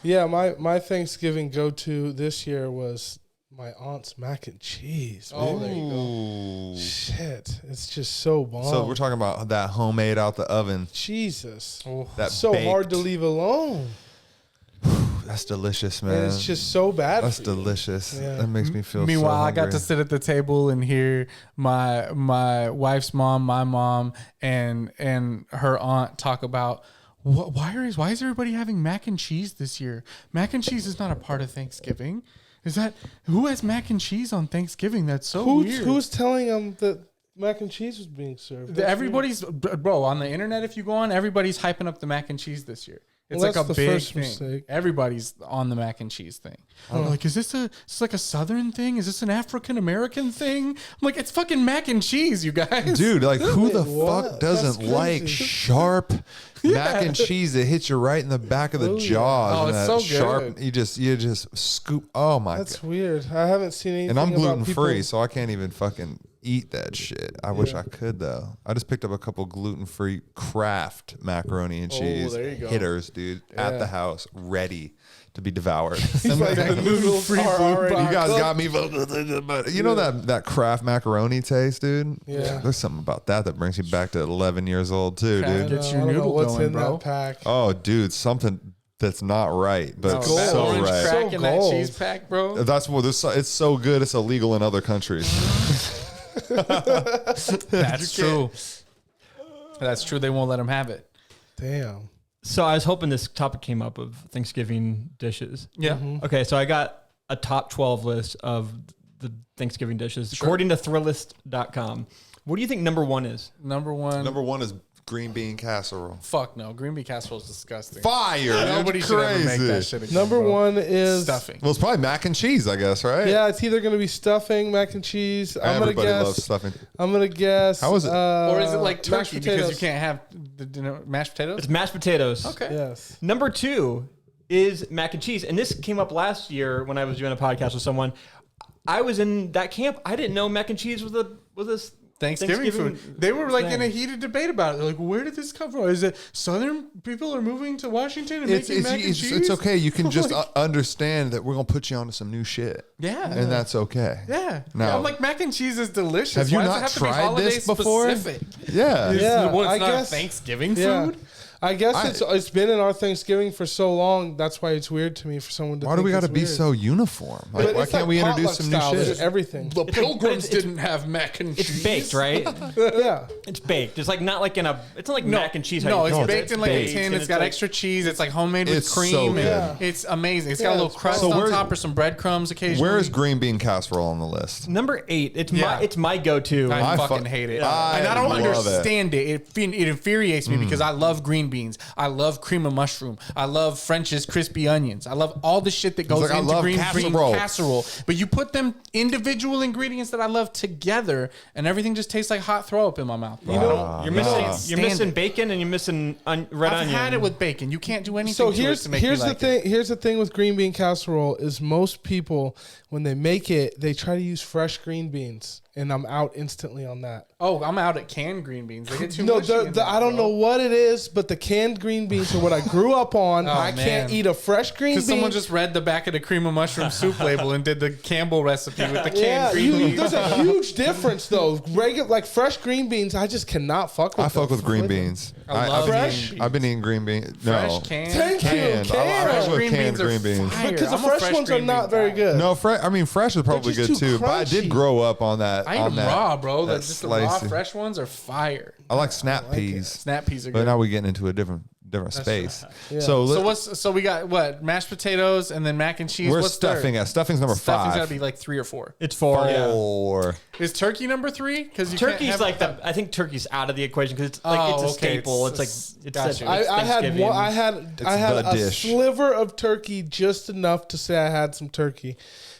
Yeah, my Thanksgiving go-to this year was my aunt's mac and cheese. Oh, there you go. Ooh. Shit, it's just so bomb. So we're talking about that homemade out the oven. Jesus, That so hard baked. to leave alone. That's delicious, man. And it's just so bad. That's for you. delicious. Yeah. That makes me feel. Meanwhile, so I got hungry. to sit at the table and hear my wife's mom, my mom, and her aunt talk about why is everybody having mac and cheese this year? Mac and cheese is not a part of Thanksgiving. Is that who has mac and cheese on Thanksgiving? That's so weird. Who's telling them that mac and cheese was being served? That's Everybody's bro on the internet. If you go on, everybody's hyping up the mac and cheese this year. It's Well, like a that's the big first thing. mistake. Everybody's on the mac and cheese thing. I'm like, is this like a Southern thing? Is this an African American thing? I'm like, it's fucking mac and cheese, you guys. Dude, like who the What? fuck doesn't That's like crazy. sharp mac and cheese that hits you right in the back of the jaws? Oh, and it's that so sharp. good. You just scoop. Oh my That's god! weird. I haven't seen anything. And I'm about gluten free, people- so I can't even fucking eat that shit. I wish I could though. I just picked up a couple gluten free Kraft macaroni and cheese there you go. hitters, dude, at the house, ready to be devoured. He's like, the noodles are already You guys cooked. got me. But you know that Kraft macaroni taste, dude? Yeah. There's something about that brings you back to 11 years old, too, dude. Get your I don't know noodle what's going, in bro. that pack. Oh, dude, something that's not right, but Oh, that so orange right. crack So in that gold. cheese pack, bro. That's what it's so good. It's illegal in other countries. That's true. That's true. They won't let them have it. Damn. So I was hoping this topic came up of Thanksgiving dishes. Yeah. Mm-hmm. Okay, so I got a top 12 list of the Thanksgiving dishes according to Thrillist.com. What do you think number 1 is? Number one. Number 1 is green bean casserole. Fuck no. Green bean casserole is disgusting. Fire! Nobody That's should ever make crazy. that shit again. Number bro. 1 is Stuffing. Well, it's probably mac and cheese, I guess, right? Yeah, it's either gonna be stuffing, mac and cheese. Everybody loves stuffing. I'm gonna guess. How is it? Or is it like mashed turkey because you potatoes. can't have mashed potatoes? It's mashed potatoes. Okay. Yes. Number 2 is mac and cheese. And this came up last year when I was doing a podcast with someone. I was in that camp. I didn't know mac and cheese was a Thanksgiving food. They were like in a thing. heated debate about it. They're like, where did this come from? Is it Southern people are moving to Washington and making mac and cheese? It's okay. You can just understand that we're going to put you onto some new shit. Yeah. And that's okay. Yeah. No. I'm like, mac and cheese is delicious. Have you Why not does it have to be tried holiday this before? specific? Yeah. Yeah, Well, it's I not guess- a Thanksgiving Yeah. food? I guess it's been in our Thanksgiving for so long. That's why it's weird to me for someone to. Why do we got to be so uniform? Like, why can't we introduce some new shit? Everything. The Pilgrims didn't have mac and cheese. It's baked, right? Yeah. It's baked. It's like not like in a. It's not like mac and cheese. No, how you it's baked in like a tin. It's got like, extra cheese. It's like homemade with It's cream. so and good. It's amazing. It's got a Yeah, little it's crust So on where- top or some breadcrumbs occasionally. Where is green bean casserole on the list? number 8. Yeah. It's my go-to. I I fucking fu- hate it. I and I don't love it. understand it. It infuriates me because I love green beans. I love cream of mushroom. I love French's crispy onions. I love all the shit that goes like, I into love green casserole. casserole. But you put them individual ingredients that I love together, and everything just tastes like hot throw up in my mouth. Bro. You're missing stand missing it. bacon and you're missing red I've onion. had it with bacon. You can't do anything So to it to make here's me the like thing. it. Here's the thing with green bean casserole is most people when they make it, they try to use fresh green beans, and I'm out instantly on that. Oh, I'm out at canned green beans. They get too No, mushy in there, I don't bro. know what it is, but the canned green beans are what I grew up on. I can't man. eat a fresh green bean. Because someone just read the back of the cream of mushroom soup label and did the Campbell recipe with the canned green beans. there's a huge difference though. Regular like fresh green beans, I just cannot fuck with. I fuck them. with green beans. I love fresh. green I've been eating green beans. Fresh No, canned. Thank you, canned. I canned. fuck with green canned beans are green beans. fire. Because the I'm a fresh fresh ones are green not bean very guy. good. No, fresh is probably just good too too. But I did crunchy. grow up on that. I eat on them that, raw, bro. that Just the raw slicey. fresh ones are fire. I like snap peas. Snap peas are But good. now we're getting into a different space. Yeah. So we got what? Mashed potatoes and then mac and cheese. Where's What's stuffing third? at? Stuffing's number Stuffing's 5. got to be like 3 or 4. It's 4. Yeah. 4. Is turkey number 3? Because Turkey's like the. I think turkey's out of the equation because it's like it's a staple. It's gotcha. I had Thanksgiving. one. I had the a dish. sliver of turkey, just enough to say I had some turkey,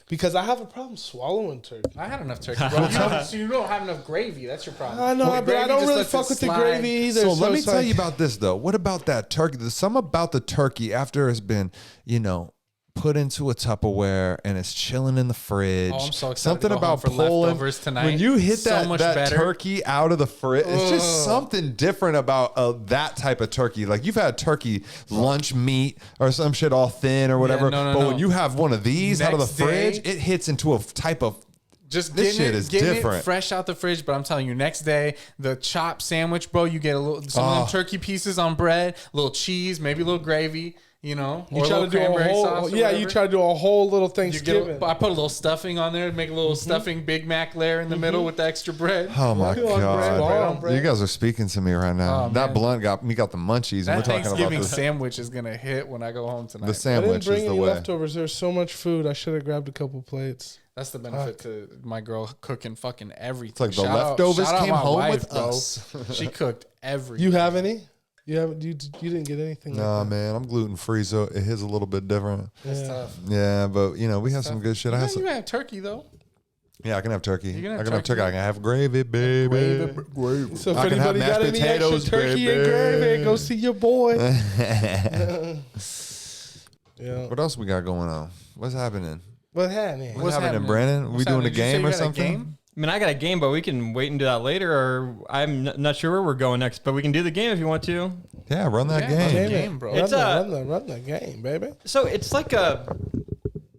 because I have a problem swallowing turkey. I had enough turkey, bro. So you don't have enough gravy. That's your problem. I know, Well, but I gravy don't just really lets it fuck with the slide. gravy either. So let me it's tell like- you about this though. What about that turkey? There's something about the turkey after it's been, put into a Tupperware and it's chilling in the fridge. Oh, I'm so excited Something to go home about for pulling leftovers tonight. when you hit So that, much that better. turkey out of the fridge. It's just something different about that type of turkey. Like you've had turkey lunch meat or some shit all thin or whatever. no, but no. when you have one of these out of the Next day- fridge, it hits into a type of. Just This getting shit it, is getting different. it fresh out the fridge, but I'm telling you, next day the chopped sandwich, bro. You get a little some of them turkey pieces on bread, a little cheese, maybe a little gravy. Or You a try little to do a cranberry whole, sauce. Or yeah. whatever. You try to do a whole little You Thanksgiving. I put a little stuffing on there, make a little stuffing Big Mac layer in the middle with the extra bread. Oh my Bread on god! bread. You guys are speaking to me right now. Oh, that man. blunt got the munchies, and That we're talking about Thanksgiving this. sandwich is gonna hit when I go home tonight. The I didn't sandwich bring is the any way. leftovers. There's so much food. I should have grabbed a couple plates. That's the benefit to my girl cooking fucking everything. It's like the Shout out- leftovers shout out came my home wife, with bro. us. She cooked everything. You have any? You didn't get anything. Nah, like that. man, I'm gluten free, so it is a little bit different. That's Yeah. tough. Yeah, but we have some good shit. I have You some. have turkey though. Yeah, I can have turkey. can I have can have turkey. turkey. I can have gravy, baby. So if I can have anybody mashed got any extra potatoes, turkey baby. and gravy, go see your boy. Yeah. What else we got going on? What's happening? What happened? What's happening, Brandon? We What's doing a happening? Did you say game you or had a something? game? I mean, I got a game, but we can wait and do that later, or I'm not sure where we're going next, but we can do the game if you want to. Yeah, run that Yeah, game. run the Game, game, bro. It's run the game, baby. So it's like I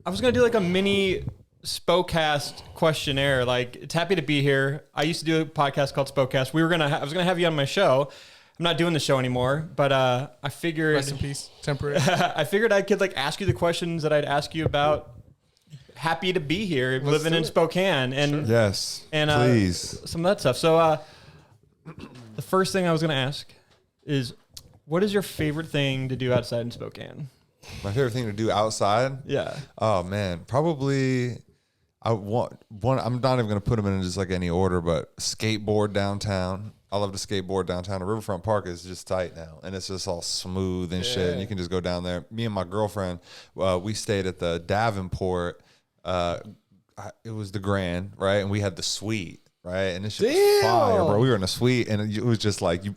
was going to do like a mini Spokecast questionnaire. Like, it's happy to be here. I used to do a podcast called Spokecast. I was going to have you on my show. I'm not doing the show anymore, but I figured Rest in peace. Temporary. I figured I could like ask you the questions that I'd ask you about. Happy to be here, living in Spokane, and Yes, and please. some of that stuff. So the first thing I was going to ask is, what is your favorite thing to do outside in Spokane? My favorite thing to do outside. Yeah. Oh man, probably I want one. I'm not even gonna put them in just like any order, but skateboard downtown. I love to skateboard downtown. The Riverfront Park is just tight now, and it's just all smooth and shit. And you can just go down there. Me and my girlfriend, we stayed at the Davenport. It was the Grand, right? And we had the suite, right? And this shit was fire, bro. We were in a suite, and it was just like you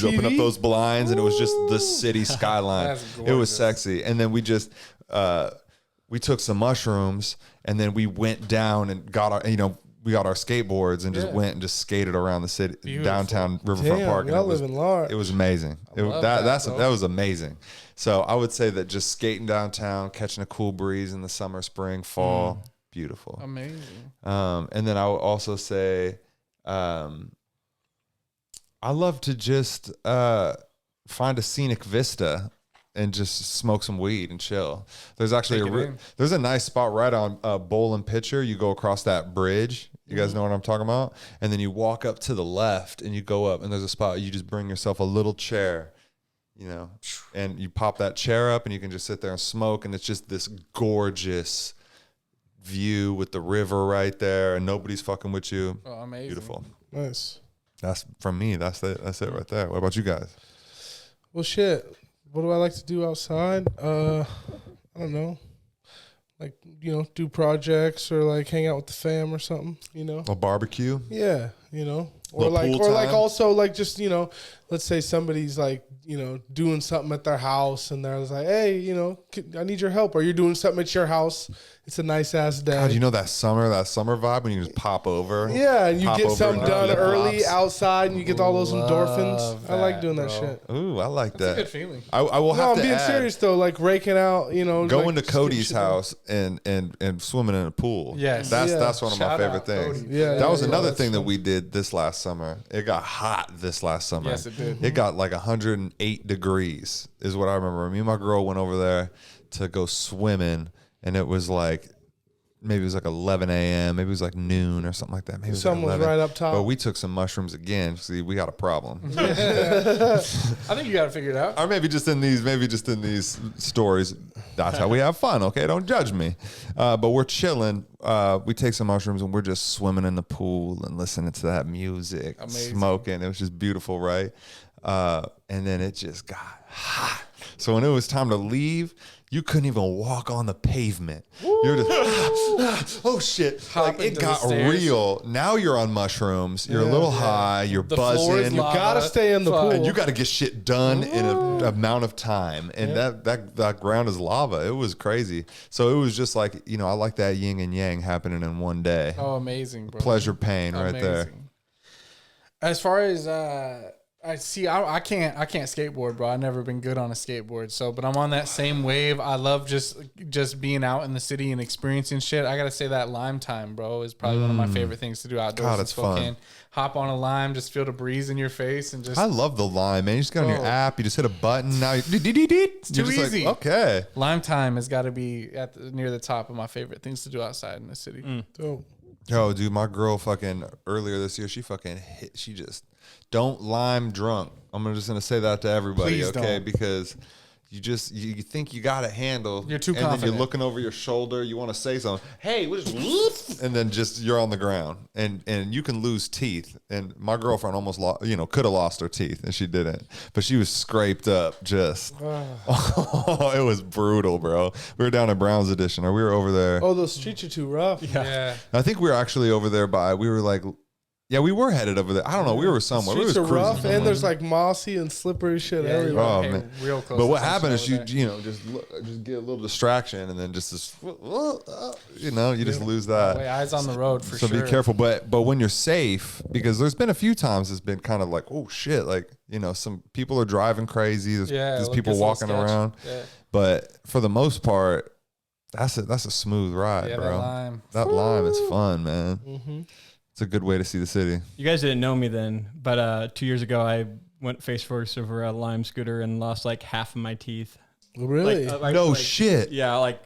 open up those blinds, and it was just the city skyline. That's It was gorgeous. sexy. And then we just we took some mushrooms, and then we went down and got our we got our skateboards and just went and just skated around the city, Beautiful. downtown Riverfront Damn, Park. And y'all living large. it was amazing. love That that, was amazing. So I would say that just skating downtown, catching a cool breeze in the summer, spring, fall, beautiful. Amazing. And then I would also say, I love to just find a scenic vista and just smoke some weed and chill. There's actually there's a nice spot right on Bowl and Pitcher. You go across that bridge. You guys know what I'm talking about? And then you walk up to the left and you go up and there's a spot. You just bring yourself a little chair, you know, and you pop that chair up and you can just sit there and smoke. And it's just this gorgeous view with the river right there and nobody's fucking with you. Oh, amazing. Beautiful. Nice. That's from me. That's it right there. What about you guys? Well, shit. What do I like to do outside? I don't know. Like, you know, do projects or like hang out with the fam or something, you know? A barbecue? Yeah, you know? Or Little like, pool or like time? also like just, you know, let's say somebody's like, you know, doing something at their house and they're like, hey, you know, I need your help. Or you're doing something at your house. It's a nice ass day. God, you know that summer vibe when you just pop over? Yeah, and you Pop get over something and done lip early gloss. outside and you get all those endorphins. Love I like that, doing that bro. shit. Ooh, I like That's a that. good feeling. I will No, have I'm to being add, serious though. Like raking out, you know. going like, to just getting Cody's shit done. house and swimming in a pool. Yes. That's one of my Shout favorite out, things. Cody. Yeah, That was yeah, another that's thing that fun. we did this last summer. It got hot this last summer. Yes, it did. It got like 108 degrees is what I remember. Me and my girl went over there to go swimming and it was like, maybe it was like 11 a.m. Maybe it was like noon or something like that. Maybe it was Sun was 11. right up top. But we took some mushrooms again. See, we got a problem. I think you got it figured out. Or maybe just in these stories. That's how we have fun. Okay, don't judge me. But we're chilling. We take some mushrooms and we're just swimming in the pool and listening to that music, Amazing. smoking. It was just beautiful, right? And then it just got hot. So when it was time to leave, you couldn't even walk on the pavement. You're just, oh shit. Like, Hopping it to got the stairs. real. Now you're on mushrooms. You're a little high. You're The floor is buzzing. lava. Gotta stay in the pool. And you got to get shit done in an amount of time. And that ground is lava. It was crazy. So it was just like, you know, I like that yin and yang happening in one day. Oh, amazing, bro. Pleasure, pain right there. Amazing. As far as I can't skateboard, bro. I've never been good on a skateboard. So, but I'm on that same wave. I love just being out in the city and experiencing shit. I gotta say that Lime Time, bro, is probably one of my favorite things to do outdoors. God, in it's Spokane. fun. Hop on a lime, just feel the breeze in your face, and just I love the Lime, man. You just get on your Bro. app. You just hit a button. Now it's too easy. Okay. Lime Time has got to be near the top of my favorite things to do outside in the city. Dope. Yo, dude, my girl fucking earlier this year, she just don't lime drunk. I'm just gonna say that to everybody, Please okay? don't. Because you think you got it handled. You're too and then confident. you're looking over your shoulder. You want to say something. Hey, what is whoop? And then just you're on the ground, and you can lose teeth. And my girlfriend almost could have lost her teeth, and she didn't. But she was scraped up. Just it was brutal, bro. We were down at Brown's Edition, or we were over there. Oh, those streets are too rough. Yeah. I think we were actually over there we were like, yeah, we were headed over there. I don't know. We were somewhere. We Streets was are cruising rough, somewhere. and there's like mossy and slippery shit Yeah, everywhere. Oh, Hey, man. real close But what attention happened is over there. just get a little distraction and then just this, you just lose that. Wait, eyes on the road for So sure. be careful. But when you're safe, because there's been a few times it's been kind of like, oh shit, like, some people are driving crazy. There's It people gets a little walking sketchy. around. Yeah. But for the most part, that's a smooth ride, Yeah, bro. that lime. That lime is fun, man. Mm-hmm. It's a good way to see the city. You guys didn't know me then, but 2 years ago I went face first over a Lime scooter and lost like half of my teeth. Really? No shit. Yeah, like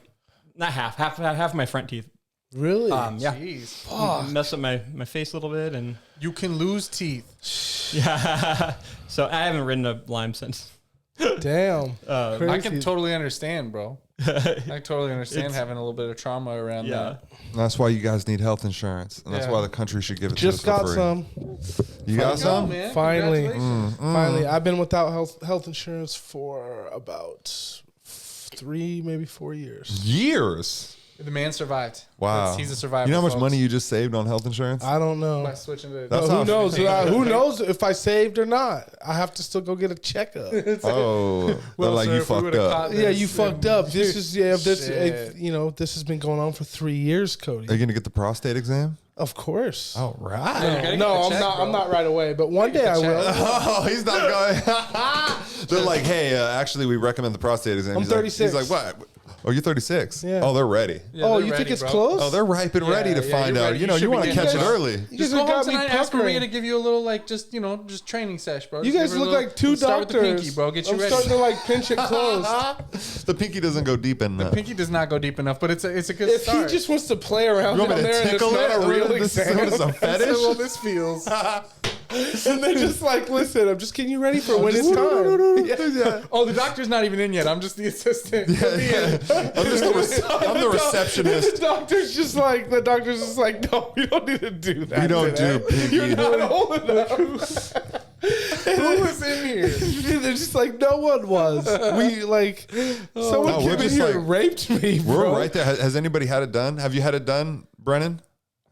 not half of my front teeth. Really? Yeah, Jeez. messed up my face a little bit, and You can lose teeth. yeah. So I haven't ridden a Lime since. Damn. I Crazy. can totally understand, bro. I totally understand having a little bit of trauma around Yeah. that. That's why you guys need health insurance, and that's Yeah. why the country should give it Just to us for got free. some. You got some? man. Finally. Congratulations. Finally, I've been without health insurance for about 3, maybe 4 years. Years. The man survived. Wow. He's a survivor. You know how much folks. money you just saved on health insurance? I don't know. By switching to That's Who how- knows? Who knows if I saved or not? I have to still go get a checkup. Oh, they're Well, like sir, you if we fucked would've up. caught Yeah, this, you fucked up. This is Shit. this has been going on for 3 years, Cody. Are you gonna get the prostate exam? Of course. All right. gotta No, get I'm the check, not. bro. I'm not right away, but one day I will. Oh, he's not going. They're like, hey, actually, we recommend the prostate exam. I'm He's like- 36. He's like, what? Oh, you're 36. Yeah. Oh, they're ready. Yeah, Oh, they're you ready, think it's bro. close? Oh, they're ripe and ready to find you're out. ready. You know, You you want to should be catch it getting early. You Just guys go got home me tonight. Ask puckering. Maria to give you a little, like, just training sesh, bro. You Just guys give her a look little- like two start doctors. with the pinky, bro. Get you I'm ready. starting to like pinch it close. The pinky doesn't go deep enough. Pinky does not go deep enough, but it's a good If start. he just wants to play around You down want me to there and it's tickle not it? a real This is- exam. what is a fetish? well, this feels. And they're just like, listen, I'm just getting you ready for when it's time. Yeah. Oh, the doctor's not even in yet. I'm just the assistant. I'm the receptionist. The doctor's just like, no, we don't need to do that. We don't today. do pinky. You're not old enough. Who was in here? They're just like, no one was. We like, someone No, we're came in just here like- and raped me, We're bro. right there. Has anybody had it done? Have you had it done, Brennan?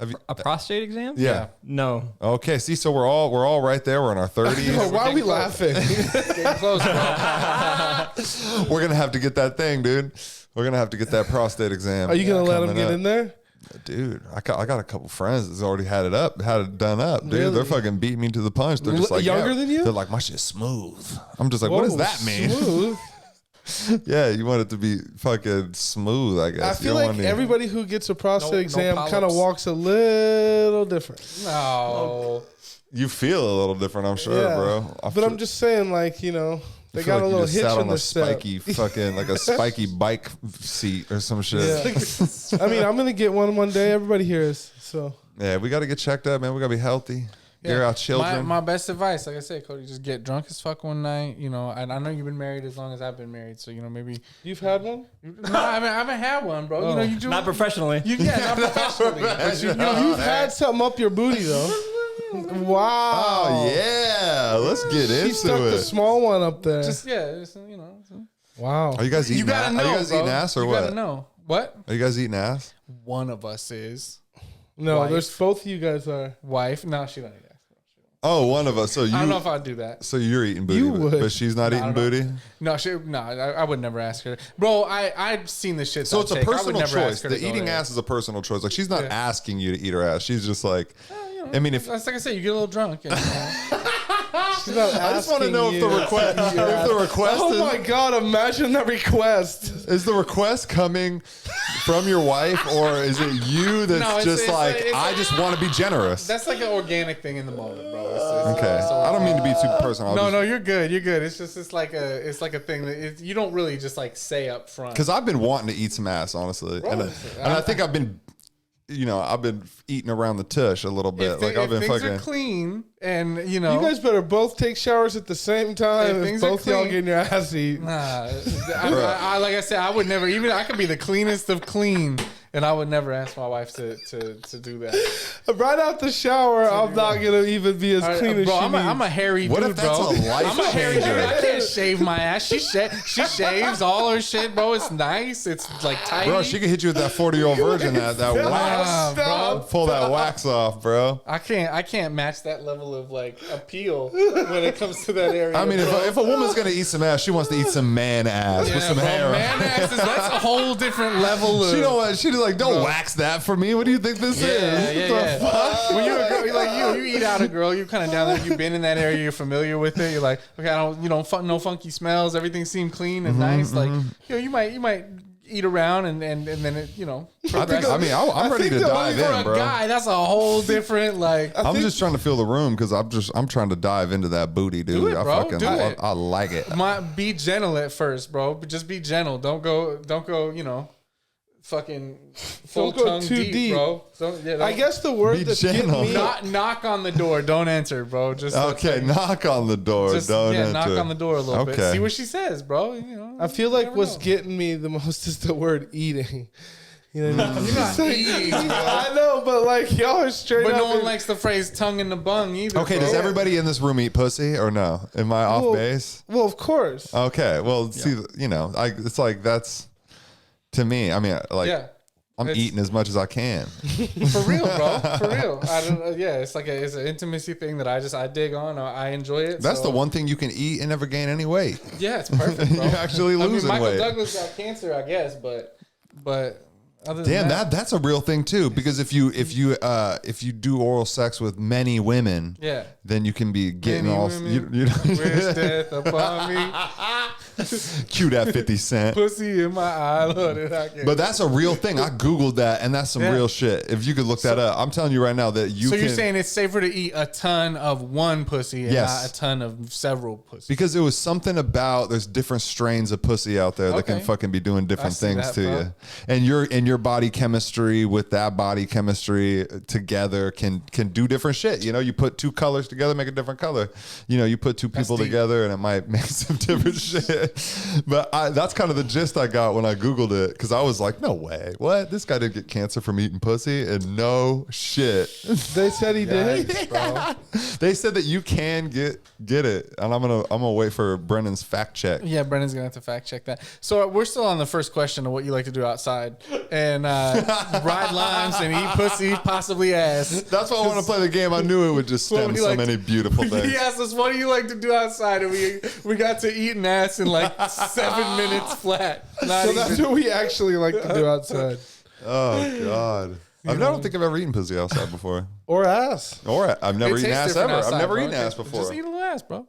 Have you? A prostate exam? Yeah. No. Okay. See, so we're all right there. We're in our 30s. Oh, why are we laughing? Getting close, bro. We're gonna have to get that thing, dude. We're gonna have to get that prostate exam. Are you gonna let them coming get up. in there? Dude, I got a couple friends that's already had it done up, dude. Really? They're fucking beating me to the punch. They're just like Younger than you? They're like, my shit's smooth. I'm just like, what does Whoa, that mean? smooth. Yeah, you want it to be fucking smooth, I guess. I You feel don't like want everybody who gets a prostate No exam kind of polyps. walks a little different. No. you feel a little different, I'm sure, Yeah. bro. But I'm just saying, like, you know, they feel got a like you little just hitch sat in on the a step. spiky fucking like a spiky bike seat or some shit. Yeah. I mean, I'm gonna get one day. Everybody here is. So Yeah, we got to get checked up, man. We got to be healthy. Hear our children. My best advice, like I said, Cody, just get drunk as fuck one night. You know, and I know you've been married as long as I've been married, so you know maybe. you've had one. No, I haven't had one, bro. You know, you do Not professionally. not professionally. But you know, You've had something up your booty though. Wow. Oh yeah, let's get She stuck into the it. small one up there. just you know. Wow. Are you guys eating? You gotta know, Are you guys bro. eating ass or you what? gotta know what. Are you guys eating ass? One of us is No, Wife. there's both of you guys are. wife. No, she don't eat ass. Oh, one of us. So you. I don't know if I'd do that. So you're eating booty, You but- would. but she's not I eating don't know. booty. No, I would never ask her, bro. I've seen the shit. So it's a take. I would personal never choice. ask her The to go eating there. ass is a personal choice. Like she's not Yeah. asking you to eat her ass. She's just like. I mean, if That's like I said, you get a little drunk. And, She's not I just want to asking know if the you. request, if the request Oh is, my god! Imagine that request. is the request coming from your wife, or is it you that's No, it's- just it's like it's I just want to be generous? that's like an organic thing in the moment, bro. It's Okay, I don't mean to be too personal. No, you're good. You're good. It's like a thing that you don't really just like say up front. because I've been wanting to eat some ass, honestly, and I think I've been, I've been eating around the tush a little bit. If, Like if I've been things fucking. are clean and you know, You guys better both take showers at the same time. If If things are both y'all clean- getting your ass eaten. nah, I like I said, I would never. Even I could be the cleanest of clean, and I would never ask my wife to do that. Right out the shower, I'm not gonna even be as All right, clean as bro, she I'm a hairy What dude, if that's bro. a life I'm a hairy dude. changer? I can't shave my ass. She shaves all her shit, bro. It's nice. It's like tight. Bro, she could hit you with that 40-year-old virgin. That wax. bro. Pull that wax off, bro. I can't match that level of like appeal when it comes to that area. I mean, bro. if a woman's gonna eat some ass, she wants to eat some man ass with some bro, hair. man asses, that's a whole different level of. She don't want. She's like, don't wax that for me. What do you think this is? Yeah. When you're a girl, you're like you eat out a girl, you're kind of down there. You've been in that area, you're familiar with it. You're like, okay, I don't, no funky smells. Everything seemed clean and nice. Like, you might eat around and then it, I think. I mean, I'm ready to think that dive for in, a bro. guy, that's a whole different like. I'm just trying to fill the room because I'm trying to dive into that booty, dude. Do it, bro. Do it. I like it. Be gentle at first, bro. But just be gentle. Don't go. Fucking full Don't go tongue too deep. bro. I guess the word Be that's getting gentle. me. knock on the door. Don't answer, bro. Just Okay, knock on the door. Just Don't enter. knock on the door a little bit. Okay. See what she says, bro. I feel you like never what's know. getting me the most is the word eating. You know what I mean? You're not eating, bro. I know, but like y'all are straight But up. no one in- likes the phrase "tongue in the bung" either. Okay, bro. does everybody in this room eat pussy or no? Am I off Well, base? Well, of course. Okay, well, see, it's like that's to me. I mean, like Yeah, I'm It's- eating as much as I can. for real, bro. For real. I don't. Yeah, it's like it's an intimacy thing that I dig on. I enjoy it. That's so- the one thing you can eat and never gain any weight. Yeah, it's perfect, bro. You're actually losing Michael weight. Douglas got cancer, I guess, but Other than Damn, that's a real thing too. Because if you do oral sex with many women, Yeah. then you can be getting Many all women, you know, wish death upon me. cue that 50 Cent. Pussy in my eye, Lord, and I can't. But that's a real thing. I googled that, and that's some Yeah. real shit. If you could look that up, I'm telling you right now that you. So can, you're saying it's safer to eat a ton of one pussy and Yes. not a ton of several pussies? because it was something about there's different strains of pussy out there that can Okay. fucking be doing different I see things that, to bro. you, and your body chemistry with that body chemistry together can do different shit. You know, you put two colors together, make a different color. You know, you put two people deep. together, and it might make some different shit. But that's kind of the gist I got when I googled it, because I was like, no way, what? This guy didn't get cancer from eating pussy, and no shit. They said he did. They said that you can get it, and I'm gonna wait for Brennan's fact check. Yeah, Brendan's gonna have to fact check that. So we're still on the first question of what you like to do outside, and ride limes and eat pussy, possibly ass. That's why I want to play the game. I knew it would just What stem would you so like many beautiful things. He asked us, "What do you like to do outside?" And we got to eating ass in like 7 minutes flat. Not So even. that's what we actually like to do outside. Oh God, I don't think I've ever eaten pussy outside before, Or ass. or I've never It eaten tastes ass different ever. outside, I've never bro. eaten ass before. Just eat a little ass, bro.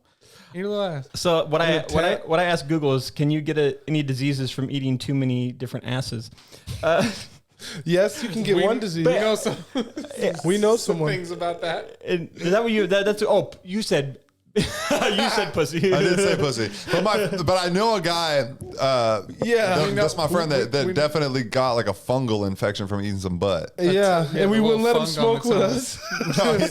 Eat a little ass. So what I asked Google is, can you get any diseases from eating too many different asses? Yes, you can get one disease. We know some, We know some someone. things about that. And is that what you? That's you said. You said pussy. I didn't say pussy, but I know a guy. Yeah, that's my friend that definitely got like a fungal infection from eating some butt. Yeah, and we a wouldn't let little him fung on smoke with its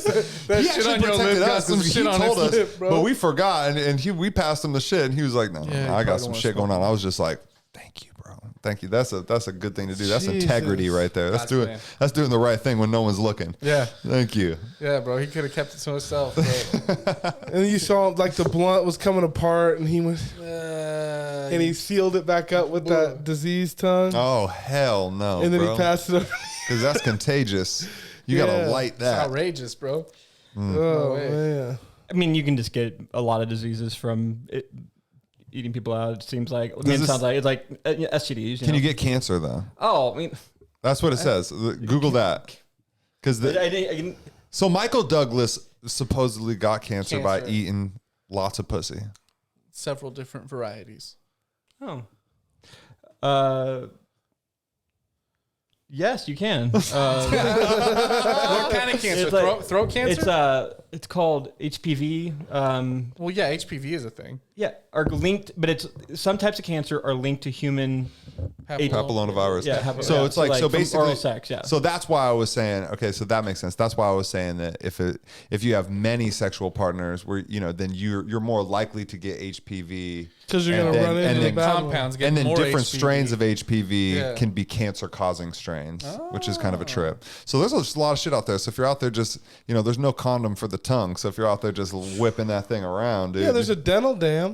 us. That He shit actually on your protected lip got us some because shit he on told his us, lip, bro. but we forgot, and we passed him the shit, and he was like, "No, Yeah, I you got probably some don't shit wanna going on." I was just like, "Thank you, bro. Thank you. That's a good thing to do. That's integrity Jesus. right there. That's Gotcha, doing man. that's doing the right thing when no one's looking." Yeah, Thank you. yeah, bro. He could have kept it to himself. But, And you saw like the blunt was coming apart, and he went and he sealed it back up with that diseased tongue, Oh hell no, and then bro. he passed it over. Because that's contagious. You gotta Yeah. light that. outrageous, bro. Oh way. man. I mean, you can just get a lot of diseases from eating people out. It seems like. I mean, Does it this- sounds like it's like STDs. Can you get cancer though? Oh, I mean, That's what it says. Google that. Because I didn't. so Michael Douglas supposedly got cancer by Cancer. eating lots of pussy. Several different varieties. Oh. Yes, you can. What kind of cancer? It's like- Throat cancer? It's called HPV. Well, yeah, HPV is a thing. Yeah, are linked, but it's some types of cancer are linked to human. Papillomavirus. Yeah, So yeah, it's like so from basically oral sex. Yeah. So that's why I was saying, okay, so that makes sense. That's why I was saying that if you have many sexual partners, where then you're more likely to get HPV 'Cause you're and gonna then- run into and the then bad Compounds get and then more different HPV. strains of HPV Yeah. can be cancer causing strains, which is kind of a trip. So there's just a lot of shit out there. So if you're out there just, there's no condom for the tongue. So if you're out there just whipping that thing around, dude. Yeah, there's a dental dam.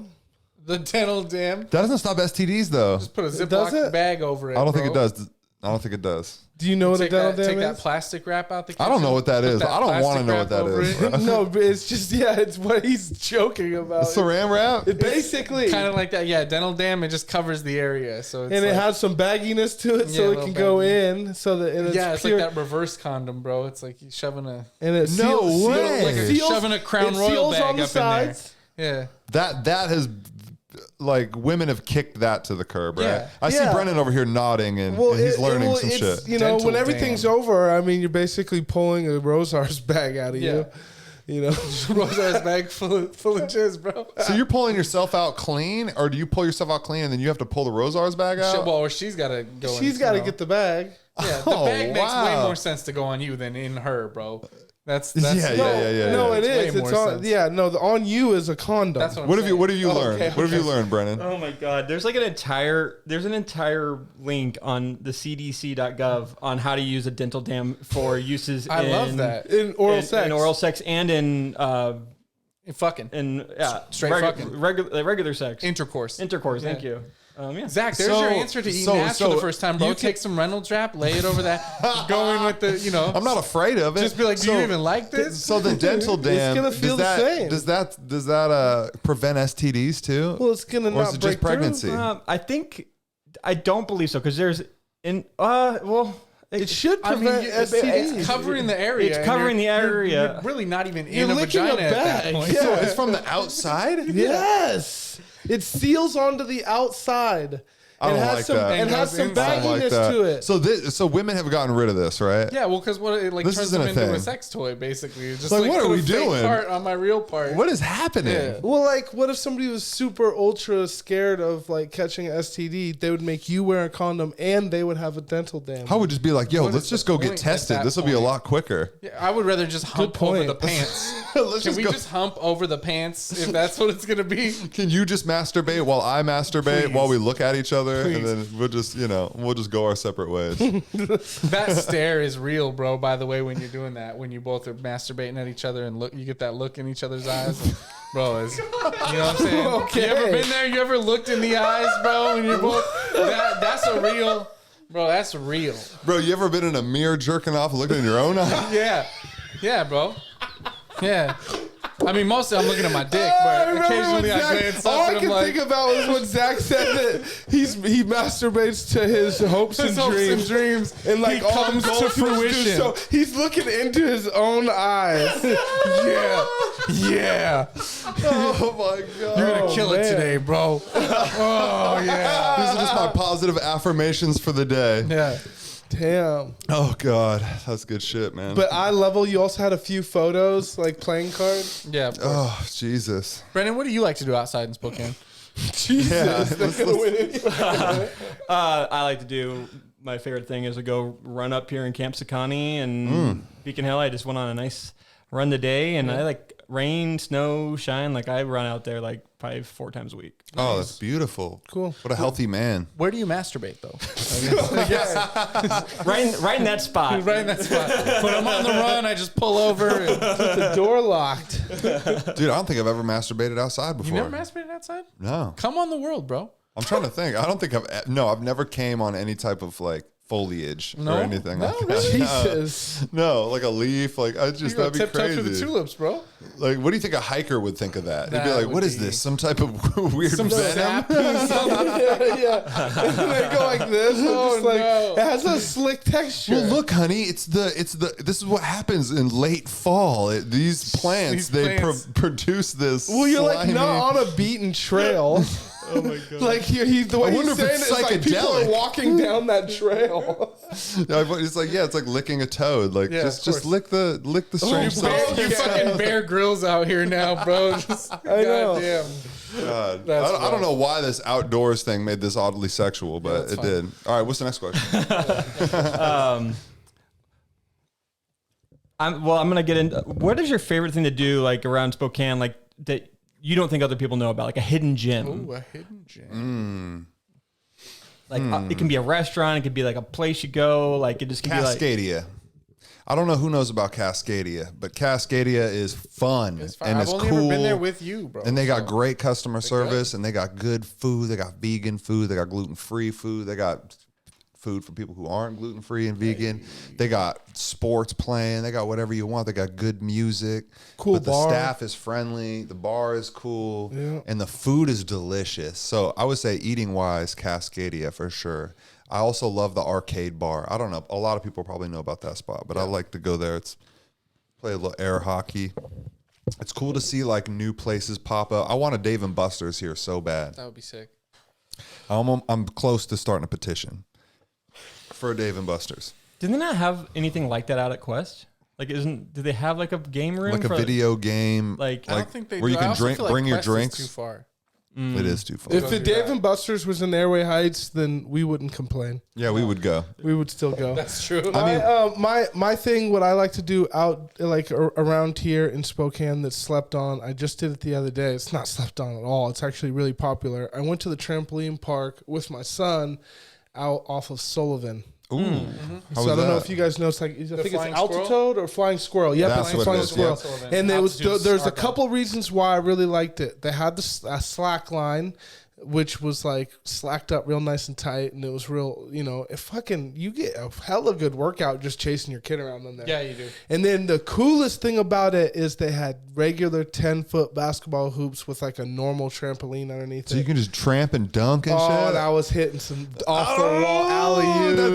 The dental dam. that doesn't stop STDs though. Put a does Ziploc it? bag over it. I don't think bro. it does. I don't think it does. Do you know what a Take dental that, take dam that is? plastic wrap out the kitchen. I don't know what that put is. that I don't want to plastic know wrap what that over is. it. bro. No, but it's just it's what he's joking about. Saran wrap. It basically, Kind of like that. Yeah, dental dam. It just covers the area. So it's and it like, has some bagginess to it, Yeah, so a it little can go baggy. in, so that and it's yeah, it's pure, like that reverse condom, bro. It's like you shoving a and it No seals, way. like It shoving a Crown it Royal seals bag on the up in there. sides. Yeah. That has, like, women have kicked that to the curb, right? Yeah. I see Yeah. Brennan over here nodding, and Well, he's learning some it's, shit. You know, Dental when everything's dam. over, I mean, you're basically pulling a Rosar's bag out of you. You know, Rosar's bag full of jizz, bro. So you're pulling yourself out clean, or do you pull yourself out clean and then you have to pull the Rosar's bag out? Shit, well, or she's got to go. she's got to get the bag. Yeah, the Oh, bag makes way wow. more sense to go on you than in her, bro. That's Yeah, yeah. No, it Makes way is. It's more on. sense. Yeah, no, the on you is a condom. That's what I'm What have you saying. learned? okay, What have you learned, Brennan? Oh my God! There's like an entire link on the CDC.gov on how to use a dental dam for uses. I love that. in oral sex. in oral sex, and in Fucking straight fucking. regular sex, Intercourse. Thank you. Yeah. Zach, there's So- your answer to eating so- ass for so the first time, bro. you can- Take some Reynolds wrap, lay it over that. Go in with the, I'm not afraid of it. Just be like, do you even like this? So the dental dam, gonna feel does the that same. does that prevent STDs too? Well, it's gonna or is not it break just pregnancy? I don't believe so because there's It should prevent STDs. It's covering the area. It's covering the area. You're really not even You're in a licking a vagina at that bag. point. Yeah. So it's from the outside? Yes. It seals onto the outside. I don't It has like some, that. It has some I don't bagginess to it. So women have gotten rid of this, right? Yeah, well, because it This turns isn't them a into thing. a sex toy, basically. It's just Like, what are put we a fake doing? part on my real part. What is happening? Yeah. Well, like, what if somebody was super ultra scared of like catching an STD? They would make you wear a condom, and they would have a dental dam. I would just be like, yo, What let's is just the go get point at tested. that This will be a point? lot quicker. Yeah, I would rather just hump over point. the pants. Let's Can just we go. just hump over the pants if that's what it's gonna be? Can you just masturbate while I masturbate Please. while we look at each other, and Please. then we'll just, we'll just go our separate ways. That stare is real, bro. By the way, when you're doing that, when you both are masturbating at each other and look, you get that look in each other's eyes, bro. You know what I'm saying? Okay. You ever been there? You ever looked in the eyes, bro? When you're both that's a real, bro. That's real. Bro, you ever been in a mirror jerking off, looking in your own eye? Yeah, bro. Yeah. I mean, mostly I'm looking at my dick, but occasionally I glance all up I and I'm can like, think about was when Zach said that he masturbates to his hopes and His hopes dreams. and dreams. And like He all comes the to goldfish do. fruition. So he's looking into his own eyes. yeah. Oh my god! You're gonna kill it man. today, bro. Oh yeah. These are just my positive affirmations for the day. Yeah. Damn. Oh god, that's good shit, man. But eye level, you also had a few photos, like playing cards. Yeah. Of course. oh Jesus. Brendan, what do you like to do outside in Spokane? Jesus, Yeah, that's gonna win anyway. I like to do. My favorite thing is to go run up here in Camp Sacani and Beacon Hill. I just went on a nice run today, and I like rain, snow, shine. Like I run out there like probably 4 times a week. Oh, that's beautiful. Cool. What a healthy man. Where do you masturbate though? Right in that spot. Right in that spot. When I'm on the run, I just pull over. And... The door locked. Dude, I don't think I've ever masturbated outside before. You never masturbated outside? No. Come on the world, bro. I'm trying to think. I don't think I've never came on any type of like foliage No? or anything No, like really? that. Jesus. No, like a leaf. Like I just You're gonna that'd be tiptoe through the crazy. tulips, bro. Like, what do you think a hiker would think of that? They'd be That like, would "What is be- this? Some type of weird Some venom?" sap. yeah. And they go like this. And just like, no. it has a slick texture. Well, look, honey, it's the. This is what happens in late fall. These plants These plants. produce this. Well, you're like slimy- not on a beaten trail. Oh my god. Like he's the way I wonder he's if saying it's it is like people psychedelic. are walking down that trail. It's like it's like licking a toad. Like Yeah, just of course. lick the strange stuff. You're fucking Bear Grylls out here now, bro. Just, I know. goddamn. God. That's I don't rough. know why this outdoors thing made this oddly sexual, but that's it fine. did. All right, what's the next question? I'm gonna get into. What is your favorite thing to do, like around Spokane, like that you don't think other people know about, like a hidden gem? Ooh, a hidden gem. Like it can be a restaurant, it could be like a place you go, like it just can be like. Cascadia. I don't know who knows about Cascadia, but Cascadia is fun It's fine. and I've it's only cool. ever been there with you, bro. And they got so- great customer service, and they got good food. They got vegan food. They got gluten-free food. They got food for people who aren't gluten-free and vegan. They got sports playing. They got whatever you want. They got good music. Cool but the bar. staff is friendly. The bar is cool. Yeah. And the food is delicious. So I would say eating-wise, Cascadia for sure. I also love the arcade bar. I don't know. A lot of people probably know about that spot, but I like to go there. It's play a little air hockey. It's cool to see like new places pop up. I want a Dave & Buster's here so bad. That would be sick. I'm close to starting a petition for a Dave & Buster's, Did they not have anything like that out at Quest? Like, do they have like a game room? like a for, video game, Like- I don't think they where do. you I can also drink, feel like bring your Quest is drinks. too far. It is too far. If the Dave and Buster's was in Airway Heights, then we wouldn't complain. Yeah, we would go. We would still go. That's true. My thing, what I like to do out like around here in Spokane that's slept on. I just did it the other day. It's not slept on at all. It's actually really popular. I went to the trampoline park with my son out off of Sullivan. Ooh, how So I was don't know that? if you guys know. It's like I think it's flying Altitude squirrel? or Flying Squirrel. Yep, That's it's what it Flying is, Squirrel. yeah. And there was Altitude's there's a Argonne. couple reasons why I really liked it. They had a slack line, which was like slacked up real nice and tight, and it was real. You get a hella good workout just chasing your kid around in there. Yeah, you do. And then the coolest thing about it is they had regular 10-foot basketball hoops with like a normal trampoline underneath So you it. can just tramp and dunk and Oh, shit. and I was hitting some off the wall alley-oops. That's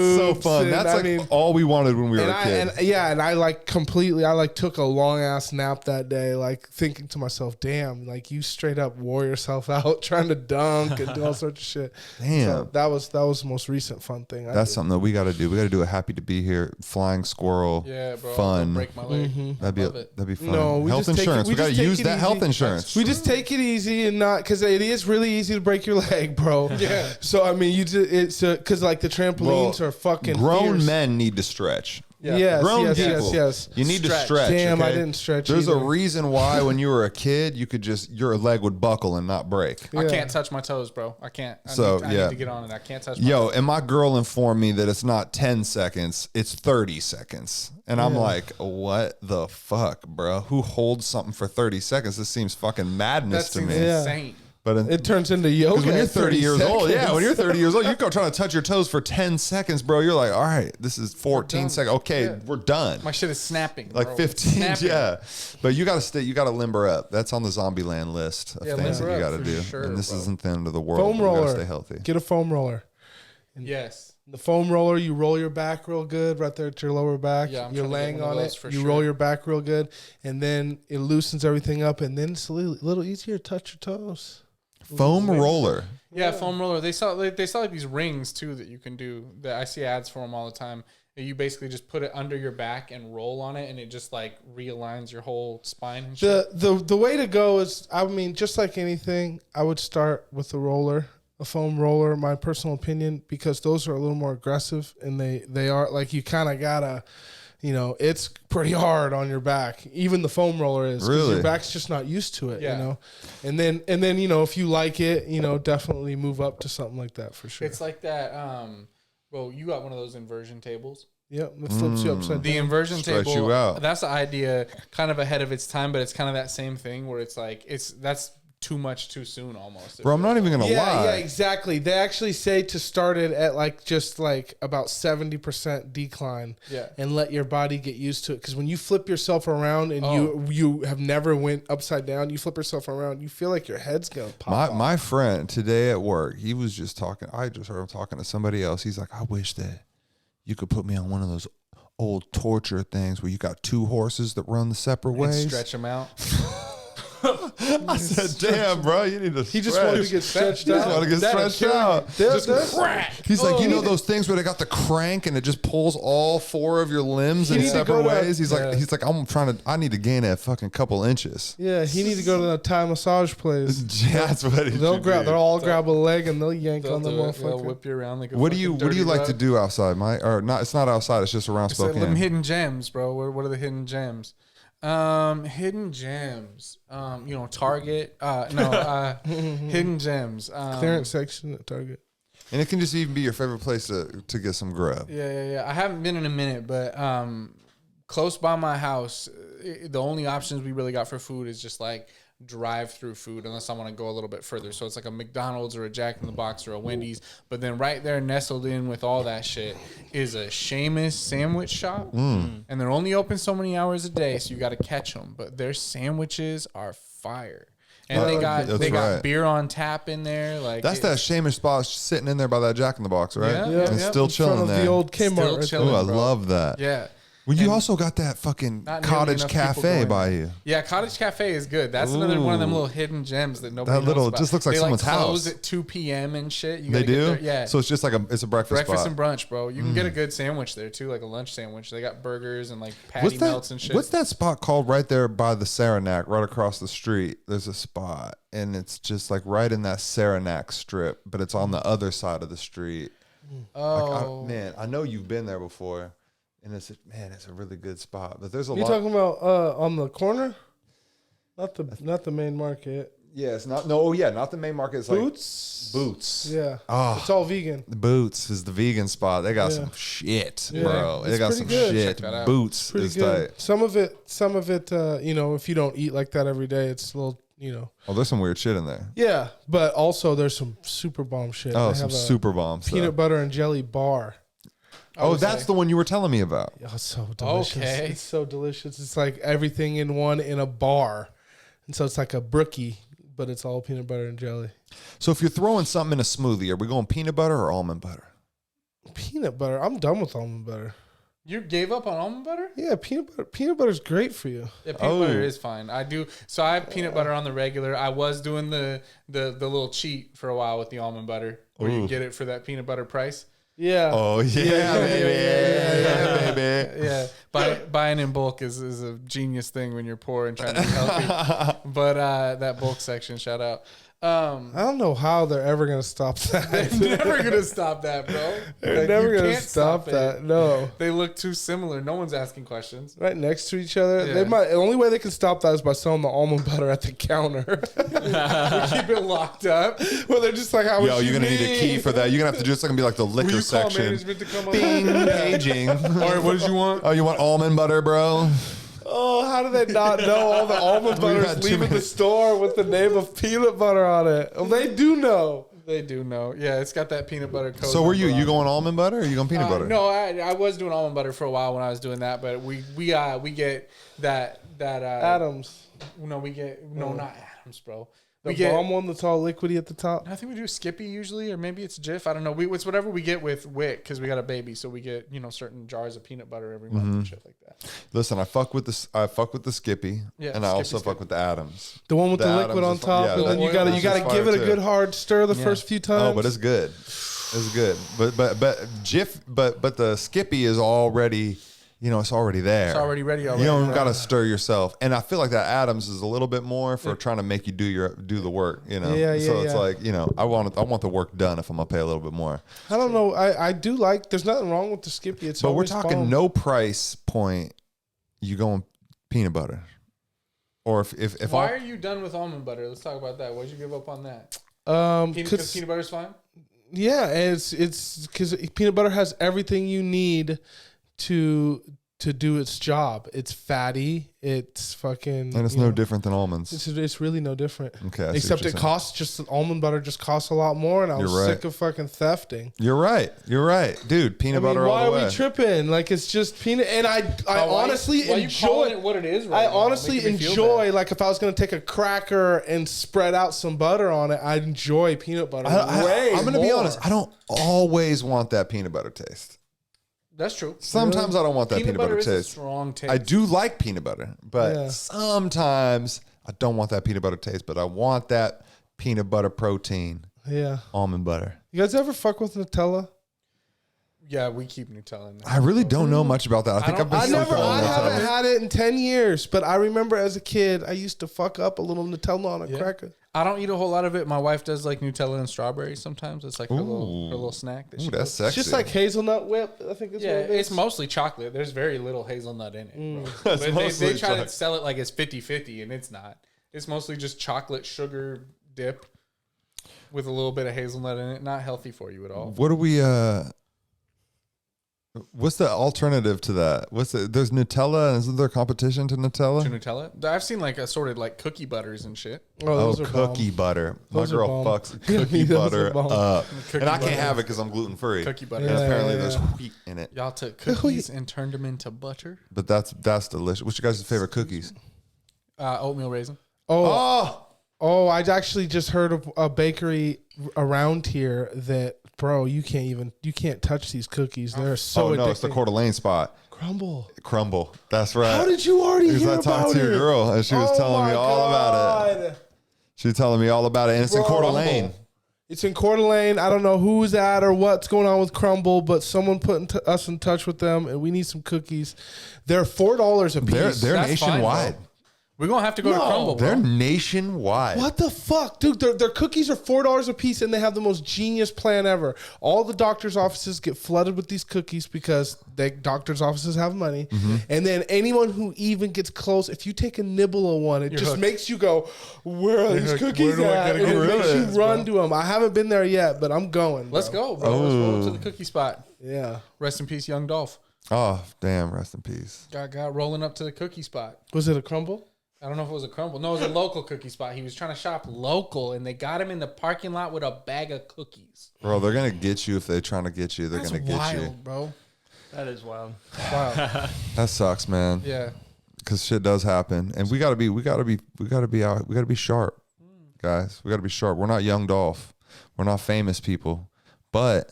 fun. That's all we wanted when we were kids. And I like completely, I like took a long ass nap that day, like thinking to myself, damn, like you straight up wore yourself out trying to dunk and do all sorts of shit. Damn. So that was the most recent fun thing. That's something that we got to do. We got to do a happy to be here, flying squirrel. Yeah, bro. Fun. Break my leg. That'd be fun. No, we health just take insurance. it- We got to just take use it that easy. health insurance. We just take it easy and not, because it is really easy to break your leg, bro. Yeah. So I mean, it's because like the trampolines are fucking grown fierce. men need to stretch. Yeah. Yes, Grown yes, people. yes. You need to Stretch. stretch. Damn, I okay? didn't stretch There's either. a reason why when you were a kid, you could just your leg would buckle and not break. Yeah. I can't touch my toes, bro. I can't. I So, need to get on it. I can't touch my Yo, toes. and my girl informed me that it's not 10 seconds, it's 30 seconds. And I'm like, what the fuck, bro? Who holds something for 30 seconds? This seems fucking madness That to seems me. Yeah. insane. But It turns into yoga. when you're at 30 years old, seconds. when you're 30 years old, you go trying to touch your toes for 10 seconds, bro. You're like, all right, this is 14 seconds. Okay, we're done. My shit is snapping. Like bro. 15, Snapping. yeah. But you got to stay. You got to limber up. That's on the Zombieland list of Yeah, things that limber you up got to for do. sure, and this bro. isn't the end of the world. Foam but we gotta roller. stay healthy. Get a foam roller. Yes. The foam roller, you roll your back real good right there at your lower back. Yeah, I'm you're trying to get laying one of on those it. for You sure. roll your back real good, and then it loosens everything up, and then it's a little easier to touch your toes. Foam roller. Yeah, foam roller. They sell like these rings too that you can do. That I see ads for them all the time. That you basically just put it under your back and roll on it, and it just like realigns your whole spine and shit. The way to go is, I mean, just like anything, I would start with the roller, a foam roller, my personal opinion, because those are a little more aggressive, and they are like, you kind of gotta, it's pretty hard on your back. Even the foam roller is. 'Cause Really? your back's just not used to it, Yeah. And then if you like it, definitely move up to something like that for sure. It's like that. Well, you got one of those inversion tables. Yep, it flips you upside The down. inversion Stretch table. you out. That's the idea, kind of ahead of its time, but it's kind of that same thing where it's like that's too much too soon almost. Bro, I'm not even going to lie. Yeah, exactly. They actually say to start it at just about 70% decline. Yeah. And let your body get used to it. Because when you flip yourself around and you have never went upside down, you flip yourself around, you feel like your head's going to pop off. My friend today at work, he was just talking. I just heard him talking to somebody else. He's like, I wish that you could put me on one of those old torture things where you got two horses that run the separate And ways. stretch them out. I said, damn, bro, you need to He just wanted to get stretched out. He just wanted to get That'd stretched kill out. you. Just crack. He's like, those things where they got the crank and it just pulls all four of your limbs in need to separate go to- ways. He's like, I need to gain a fucking couple inches. Yeah, he needs to go to the Thai massage place. That's what he They'll grab a leg and they'll yank They'll on the do it. They'll motherfucker. whip you around like a What do you fucking dirty like rug. to do outside, Mike? Or not? It's not outside. It's just around It's like them Spokane. hidden gems, bro. What are the hidden gems? Hidden gems. Target. Hidden gems. Clearance section at Target. And it can just even be your favorite place to get some grub. Yeah. I haven't been in a minute, but close by my house, the only options we really got for food is just like drive-through food, unless I want to go a little bit further. So it's like a McDonald's or a Jack in the Box or a Wendy's. But then right there, nestled in with all that shit, is a Seamus sandwich shop, and they're only open so many hours a day, so you got to catch them. But their sandwiches are fire. And they got right. beer on tap in there. Like That's that Seamus spot sitting in there by that Jack in the Box, right? Yeah, and yeah. still In front chilling of there. the old Still Kmart. Right chilling. Ooh, I bro. love that. Yeah. Well, you And also got that fucking not nearly Cottage enough people Cafe going by there. you. Yeah, Cottage Cafe is good. That's another one of them little hidden gems that nobody That little- knows about. just looks like they someone's close house. at 2 p.m. and shit. You They gotta get do? there. Yeah. So it's just like it's a breakfast breakfast spot. and brunch, bro. You can get a good sandwich there too, like a lunch sandwich. They got burgers and like patty melts and shit. What's that spot called right there by the Saranac, right across the street? There's a spot, and it's just like right in that Saranac strip, but it's on the other side of the street. Oh, Man, I know you've been there before, and it's a really good spot. But there's a You lot. talking about on the corner? Not the main market. Yeah, it's not. No, not the main market. It's Boots. like Boots. Yeah. Oh. It's all vegan. Boots is the vegan spot. They got Yeah. some shit, Yeah. bro. They It's got pretty some good. shit. Check that out. Boots Pretty is good. tight. Some of it, if you don't eat like that every day, it's a little, Oh, there's some weird shit in there. Yeah, but also there's some super bomb shit. Oh, They some have a super bomb stuff. peanut butter and jelly bar. Oh, that's the one you were telling me about. Oh, it's so delicious. Okay. It's so delicious. It's like everything in one in a bar. And so it's like a brookie, but it's all peanut butter and jelly. So if you're throwing something in a smoothie, are we going peanut butter or almond butter? Peanut butter. I'm done with almond butter. You gave up on almond butter? Yeah, peanut butter. Peanut butter's great for you. Yeah, peanut butter is fine. I do. So I have peanut butter on the regular. I was doing the little cheat for a while with the almond butter, where you get it for that peanut butter price. Yeah. Oh yeah, baby. Yeah, baby. Yeah, buying in bulk is a genius thing when you're poor and trying to be healthy. But that bulk section, shout out. I don't know how they're ever gonna stop that. They're never gonna stop that, bro. They're Like, never you gonna can't stop that. it. No. They look too similar. No one's asking questions. Right next to each other. Yeah. They might. The only way they can stop that is by selling the almond butter at the counter. We keep it locked up. Well, they're just like, how much Yo, you're gonna need a key for that. You're gonna have to do. It's gonna be like the Will liquor you call section. management to come on? Bing, paging. All right, what did you want? Oh, you want almond butter, bro? Oh, how do they not know all the almond butter had is too leaving the many. store with the name of peanut butter on it? Well, they do know. They do know. Yeah, it's got that peanut butter code. So were you? number You on it. going almond butter or you going peanut butter? No, I was doing almond butter for a while when I was doing that, but we get that Adams. No, we get not Adams, bro. The We get. bomb one that's all liquidy at the top. I think we do Skippy usually, or maybe it's Jif. I don't know. It's whatever we get with Wick because we got a baby, so we get certain jars of peanut butter every month and shit like that. Listen, I fuck with the Skippy, Yeah, and I also Skippy. fuck with the Adams. The one with the Adams liquid on is fine. top, Yeah, and then that- you gotta that's just give it a fire, good too. hard stir the first few times. Oh, but it's good. It's good. But Jif, but the Skippy is already, it's already there. It's already ready. Already. You don't got to stir yourself, and I feel like that Adams is a little bit more for trying to make you do the work. Yeah, So it's yeah. like I want the work done if I'm gonna pay a little bit more. I don't know. I do like. There's nothing wrong with the Skippy. It's But we're always talking bomb. no price point. You going peanut butter, or if Why I are you done with almond butter? Let's talk about that. Why'd you give up on that? Because 'Cause- peanut butter's fine. yeah, and it's because peanut butter has everything you need to do its job. It's fatty. It's fucking. and it's no different than almonds. It's really no different. Okay, I see Except what it you're costs just almond butter just costs a lot more, and I was You're right. sick of fucking thefting. You're right, dude. Peanut butter why all the are way. we tripping? Like it's just peanut, and I Why honestly you enjoy calling it what it is. Right I now? honestly Making me feel enjoy, bad. like if I was gonna take a cracker and spread out some butter on it, I'd enjoy peanut butter I'm gonna be more. honest. I don't always want that peanut butter taste. That's true. Sometimes I don't want that peanut butter is a taste. strong taste. I do like peanut butter, but Yeah. sometimes I don't want that peanut butter taste. But I want that peanut butter protein, Yeah. almond butter. You guys ever fuck with Nutella? Yeah, we keep Nutella in there. I really don't know much about that. I think don't- I've been I sleeping on haven't Nutella. had it in 10 years, but I remember as a kid, I used to fuck up a little Nutella on a cracker. I don't eat a whole lot of it. My wife does like Nutella and strawberries sometimes. It's like her little snack. That Ooh, she that's does. sexy. It's just like hazelnut whip. I think that's Yeah, what it is. it's mostly chocolate. There's very little hazelnut in it. Bro. That's But mostly they try chocolate. to sell it like it's 50-50, and it's not. It's mostly just chocolate sugar dip with a little bit of hazelnut in it. Not healthy for you at all. What do we? What's the alternative to that? There's Nutella. Isn't there competition to Nutella? To Nutella? I've seen like assorted like cookie butters and shit. Oh, those are cookie bomb. butter. Those My are girl bomb. fucks cookie Those butter are bomb. up. Cookie And I can't butter. have it because I'm gluten free. Cookie butter. And Yeah, apparently yeah, there's yeah. wheat in it. Y'all took cookies and turned them into butter. But that's delicious. What's your guys' favorite cookies? Oatmeal raisin. Oh, I actually just heard of a bakery around here that, bro, you can't touch these cookies. They're so addicting. No, it's the Coeur d'Alene spot. Crumble. That's right. How did you already Because hear I about talked to your it? girl and she was Oh telling me my all about it. God. She was telling me all about it. And it's in Coeur d'Alene. It's in Coeur d'Alene. I don't know who's at or what's going on with Crumble, but someone put us in touch with them, and we need some cookies. They're $4 a piece. They're That's fine, nationwide. We're going to have to go to Crumble, bro. They're nationwide. What the fuck, dude? Their cookies are $4 a piece, and they have the most genius plan ever. All the doctors' offices get flooded with these cookies because doctors' offices have money, and then anyone who even gets close, if you take a nibble of one, it just hooked. makes you go, "Where are these hooked. cookies Where do I at?" gotta And go it get makes you this, run to them. I haven't been there yet, but I'm going. Let's bro. go, bro. Let's roll up to the cookie spot. Yeah. Rest in peace, Young Dolph. Oh, damn. Rest in peace. Got rolling up to the cookie spot. Was it a Crumble? I don't know if it was a Crumble. No, it was a local cookie spot. He was trying to shop local, and they got him in the parking lot with a bag of cookies. Bro, they're going to get you if they're trying to get you. They're That's going to get wild, you. bro. That is wild. Wow. That sucks, man. Yeah. Because shit does happen. And we got to be sharp, guys. We got to be sharp. We're not Young Dolph. We're not famous people. But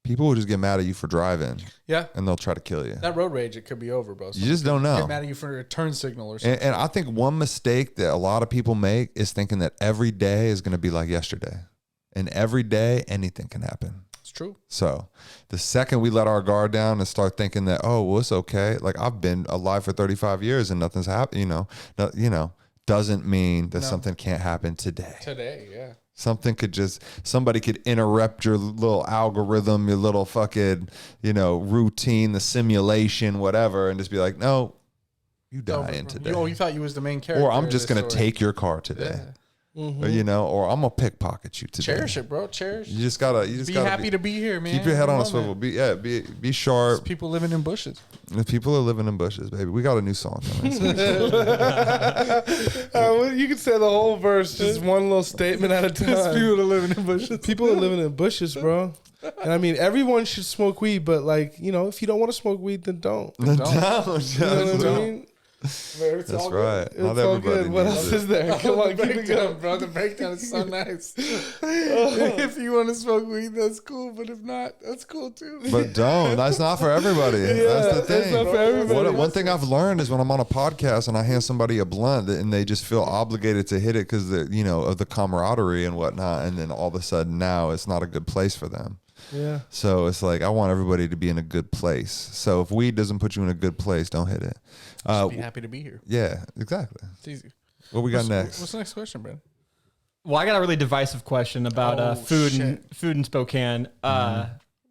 People will just get mad at you for driving. Yeah. And they'll try to kill you. That road rage, it could be over, bro. You just don't know. Get mad at you for a turn signal or something. And I think one mistake that a lot of people make is thinking that every day is going to be like yesterday. And every day, anything can happen. It's true. So the second we let our guard down and start thinking that, oh, well, it's okay. Like, I've been alive for 35 years and nothing's happened, doesn't mean that something can't happen today. Today, yeah. Somebody could interrupt your little algorithm, your little fucking, routine, the simulation, whatever, and just be like, no, you dying today. You thought you was the main character. Or I'm just going to take your car today. Yeah. Or I'm going to pickpocket you today. Cherish it, bro. Cherish. You just gotta be happy to be here, man. Keep your head on a swivel. Be sharp. There's people living in bushes. People are living in bushes, baby. We got a new song coming. You can say the whole verse, just one little statement at a time. People are living in bushes. People are living in bushes, bro. And I mean, everyone should smoke weed, but if you don't want to smoke weed, then don't. Don't. You know what I mean? That's right. It's all good. What else is there? Come on, keep it going, bro. The breakdown is so nice. If you want to smoke weed, that's cool. But if not, that's cool too. But don't. That's not for everybody. That's the thing. It's not for everybody. One thing I've learned is when I'm on a podcast and I hand somebody a blunt and they just feel obligated to hit it because of the camaraderie and whatnot, and then all of a sudden now it's not a good place for them. Yeah. So it's like I want everybody to be in a good place. So if weed doesn't put you in a good place, don't hit it. Be happy to be here. Yeah, exactly. It's easy. What we got next? What's the next question, Brad? Well, I got a really divisive question about food in Spokane.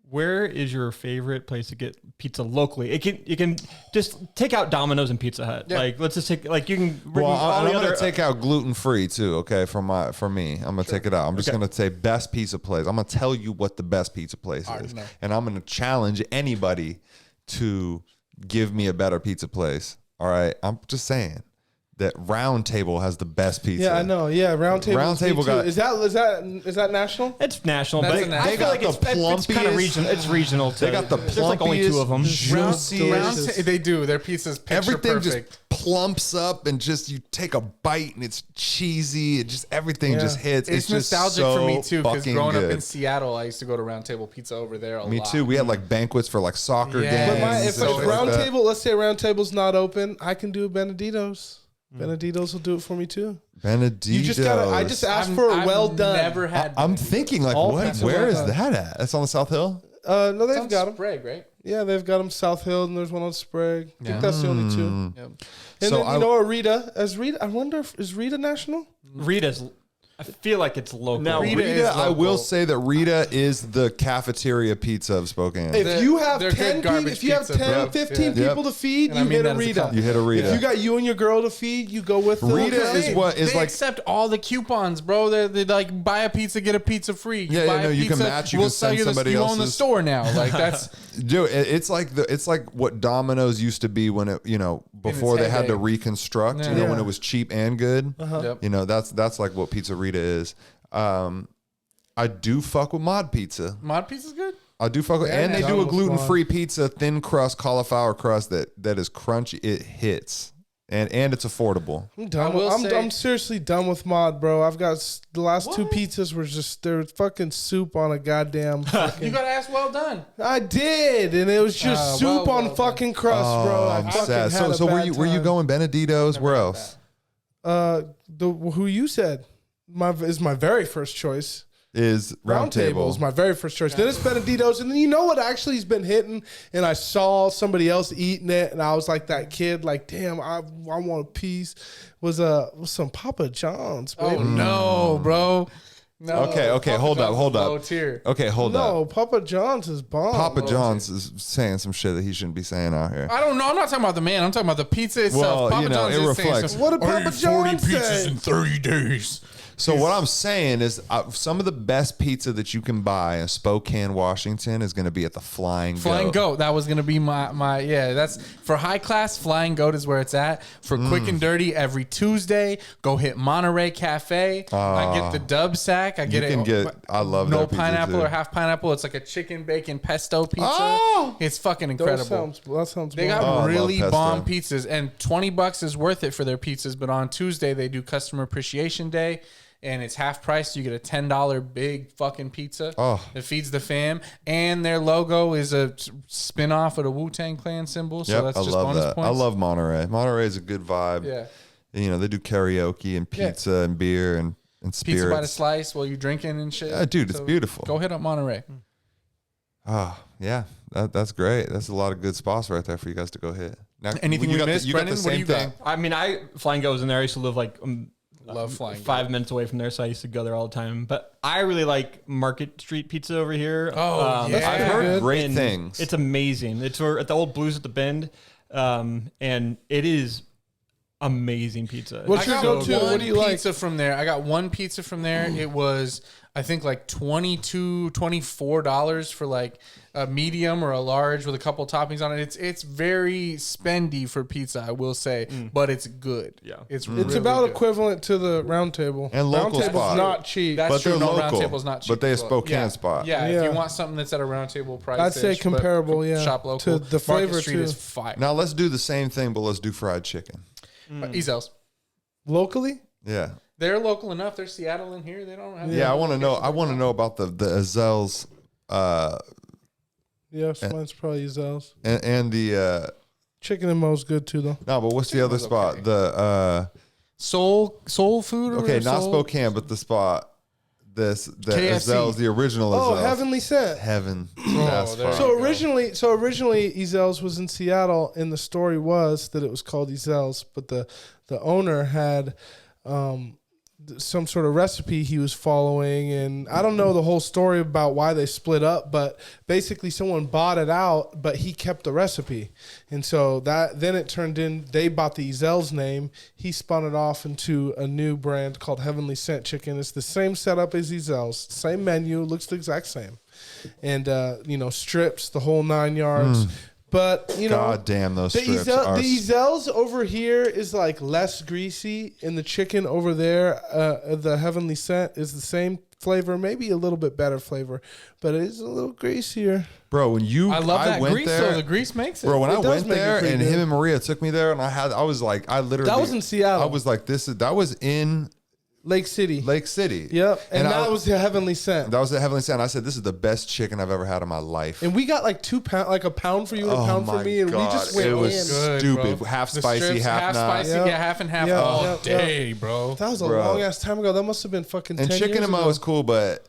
Where is your favorite place to get pizza locally? You can just take out Domino's and Pizza Hut. Yeah. Like, let's just take you can. Bring I'm gonna take out gluten-free too. Okay, for me, I'm gonna take it out. I'm just gonna say best pizza place. I'm gonna tell you what the best pizza place is, and I'm gonna challenge anybody to give me a better pizza place. All right, I'm just saying that Round Table has the best pizza. Yeah, I know. Yeah, Round Table. Round Table got. Is that national? It's national, That's but a I feel like it's kind of regional. It's regional. They got the There's like only two of them. juiciest. They do. Their pizza's picture Everything perfect. just plumps up and just you take a bite and it's cheesy. It just everything just hits. It's just nostalgic so for me too, because fucking growing up good. in Seattle, I used to go to Round Table Pizza over there a lot. Me too. We had like banquets for like soccer Yeah. games. But and if stuff it's like Round that. Table, let's say Round Table's not open, I can do Benedito's. Benedito's will do it for me too. Benedito's. You just gotta. I just asked for a well done. Never had. I'm thinking like, All what? pizza Where well is done. that at? That's on the South Hill. No, they've It's got on them. Sprague, right? Yeah, they've got them South Hill, and there's one on Sprague. I think that's the only two. Yep. And So then Rita. I wonder if is Rita national? Rita's. I feel like it's local. Now, Rita is Rita, I will local. say that Rita is the cafeteria pizza of Spokane. If you have they're 10 good garbage if you have pizza, 10, bro. 15 Yeah. people to feed, And I you mean hit a that as a Rita. compliment. You hit a Rita. If you got you and your girl to feed, you go with the Rita is what is They like. accept all the coupons, bro. They like buy a pizza, get a pizza free. You Yeah, buy yeah, no, a you can pizza, match, you we'll can sell send you somebody you own the else's. store now. Like that's Dude, it's like what Domino's used to be when it before they had to heyday. reconstruct. Yeah. When it was cheap and good. Yep. That's like what Pizza Rita is. I do fuck with Mod Pizza. Mod Pizza's good. I do fuck with, Yeah, and they yeah. do a Done with gluten-free pizza, thin crust, cauliflower crust that is crunchy. It hits, and it's affordable. I'm done. I will say- I'm seriously done with mod, bro. I've got the last two pizzas were just they're fucking soup on a goddamn. You fucking, gotta ask well done. I did, and it was just soup well on done. fucking crust, bro. I I'm fucking sad. had a So were bad you time. going Benedito's? Where else? Who you said is my very first choice. Is Round Table is my very first choice. Then it's Benedito's, and then you know what actually has been hitting? And I saw somebody else eating it, and I was like that kid, like, damn, I want a piece. Was some Papa John's, baby. Oh no, bro. No. Okay, Papa hold up, John's hold is up. low tier. Okay, hold up. No, Papa John's is bomb. Papa bro. John's is saying some shit that he shouldn't be saying out here. I don't know. I'm not talking about the man. I'm talking about the pizza itself. Well, Papa John's it is saying reflects. some- What did I Papa ate 40 John's pizzas say? in 30 days. So what I'm saying is some of the best pizza that you can buy in Spokane, Washington is going to be at the Flying Goat. That was gonna be my yeah. That's for high class. Flying Goat is where it's at. For quick and dirty, every Tuesday, go hit Monterey Cafe. I get the dub sack. I get I love no that pizza pineapple too. or half pineapple. It's like a chicken bacon pesto pizza. Oh! It's fucking That incredible. sounds They bomb. got I love really pesto. bomb pizzas, and $20 is worth it for their pizzas. But on Tuesday they do Customer Appreciation Day, and it's half price. You get a $10 big fucking pizza that feeds the fam, and their logo is a spin-off of the Wu-Tang Clan symbol. So that's just bonus points. I love Monterey. Monterey is a good vibe. Yeah. You know, they do karaoke and pizza and beer and spirits. Pizza by the slice while you're drinking and shit. Yeah, dude, it's beautiful. Go hit up Monterey. Oh, yeah. That's great. That's a lot of good spots right there for you guys to go hit. Now, Anything we missed, Brendan? What do you got? I mean, Flying Goes in there. I used to live like Love Flying 5 minutes away from there, so I used to go there all the time. But I really like Market Street Pizza over here. Oh, yeah. I've heard great and things. It's amazing. It's at the old Blues at the Bend, and it is amazing pizza. What's I your got go-to? one What do you like? pizza from there. I got one pizza from there. It was, I think, like $24 for like a medium or a large with a couple toppings on it. It's very spendy for pizza, I will say, but it's good. Yeah. It's It's really about good. equivalent to the Round Table. And local Round Table's spot. not cheap. That's But true. they're No, local. Round Table's not cheap. But they as have well. Spokane yeah. spot. Yeah, Yeah. if you want something that's at a Round Table price, I'd say comparable, yeah, Shop local. to the flavor, Market Street too. is fire. Now let's do the same thing, but let's do fried chicken. Ezel's. Locally? Yeah. They're local enough. They're Seattle in here. They don't have. Yeah, I want to know. I want to know about the Azel's Yeah, mine's probably Zell's. and the Chicken and Mo's good too, though. no, but what's the other was spot? okay. The Soul food. Or okay, not Soul? Spokane, but the spot. The KFC. Azel's, the original Oh, Azel's. Heavenly Scent. Heaven. That's there fine. you So originally Ezel's was in Seattle, and the story was that it was called Ezel's, but the owner had some sort of recipe he was following, and I don't know the whole story about why they split up, but basically someone bought it out, but he kept the recipe, and so then it turned in. They bought the Ezel's name. He spun it off into a new brand called Heavenly Scent Chicken. It's the same setup as Ezel's, same menu, looks the exact same, and strips, the whole 9 yards. But God damn, those the strips are. The Ezel's over here is like less greasy, and the chicken over there, the Heavenly Scent, is the same flavor, maybe a little bit better flavor, but it is a little greasier. Bro, when I love that went grease. there, So the grease makes it. Bro, when It I does went make it there pretty and good. him and Maria took me there, and I was like, I literally. That was in Seattle. I was like, that was in Lake City. Lake City. Yep, and that I- was the Heavenly Scent. That was the Heavenly Scent. I said, this is the best chicken I've ever had in my life. And we got like 2 pounds, like a pound for you and a pound for me, and we just went it was in. Good, stupid. bro. Half The spicy, strips, half not. spicy, Yep. yeah, half and half Yep, all yep, day, bro. That was a Bro. long ass time ago. That must have been fucking 10 And chicken years and mo ago. is cool, but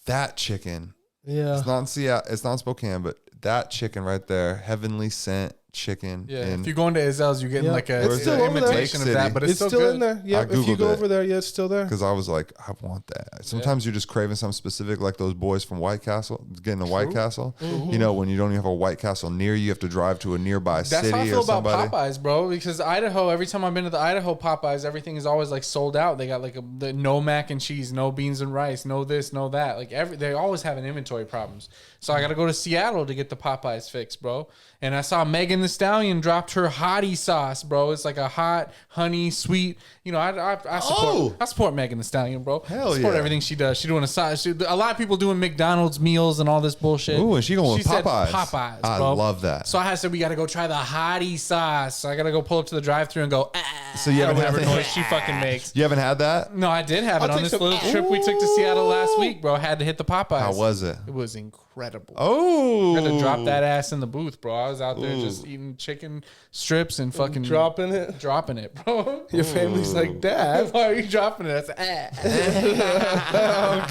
that chicken, Yeah. it's not in Seattle, it's not in Spokane, but that chicken right there, Heavenly Scent chicken. Yeah, in- if you go into Ezel's, you're getting Yeah. like It's a still over there. imitation of Lake that, City. but it's, It's still still good. in there. Yeah, I if you Googled go it. over there, yeah, it's still there. Because I was like, I want that. Sometimes you're just craving something specific, like those boys from White Castle, getting a White Castle. You know, when you don't even have a White Castle near you, you have to drive to a nearby That's city how I feel or about somebody. Popeyes, bro. Because Idaho, every time I've been to the Idaho Popeyes, everything is always like sold out. They got like the no mac and cheese, no beans and rice, no this, no that. Like they always having inventory problems. So I got to go to Seattle to get the Popeyes fixed, bro. And I saw Megan Thee Stallion dropped her hottie sauce, bro. It's like a hot, honey, sweet. You know, I support Megan Thee Stallion, bro. Hell I support yeah. everything she does. She doing a sauce. A lot of people doing McDonald's meals and all this bullshit. Ooh, and she going with said Popeyes. Popeyes, I bro. love that. So I said we got to go try the hottie sauce. So I got to go pull up to the drive-thru and go. So you haven't whatever had noise she fucking makes. You haven't had that? No, I did have it I'll on take this some- little trip we took to Seattle last week, bro. Had to hit the Popeyes. How was it? It was incredible. Oh. I had to drop that ass in the booth, bro. I was out there just eating chicken strips and fucking Dropping it. dropping it, bro. Your family's like, Dad. Why are you dropping it? That's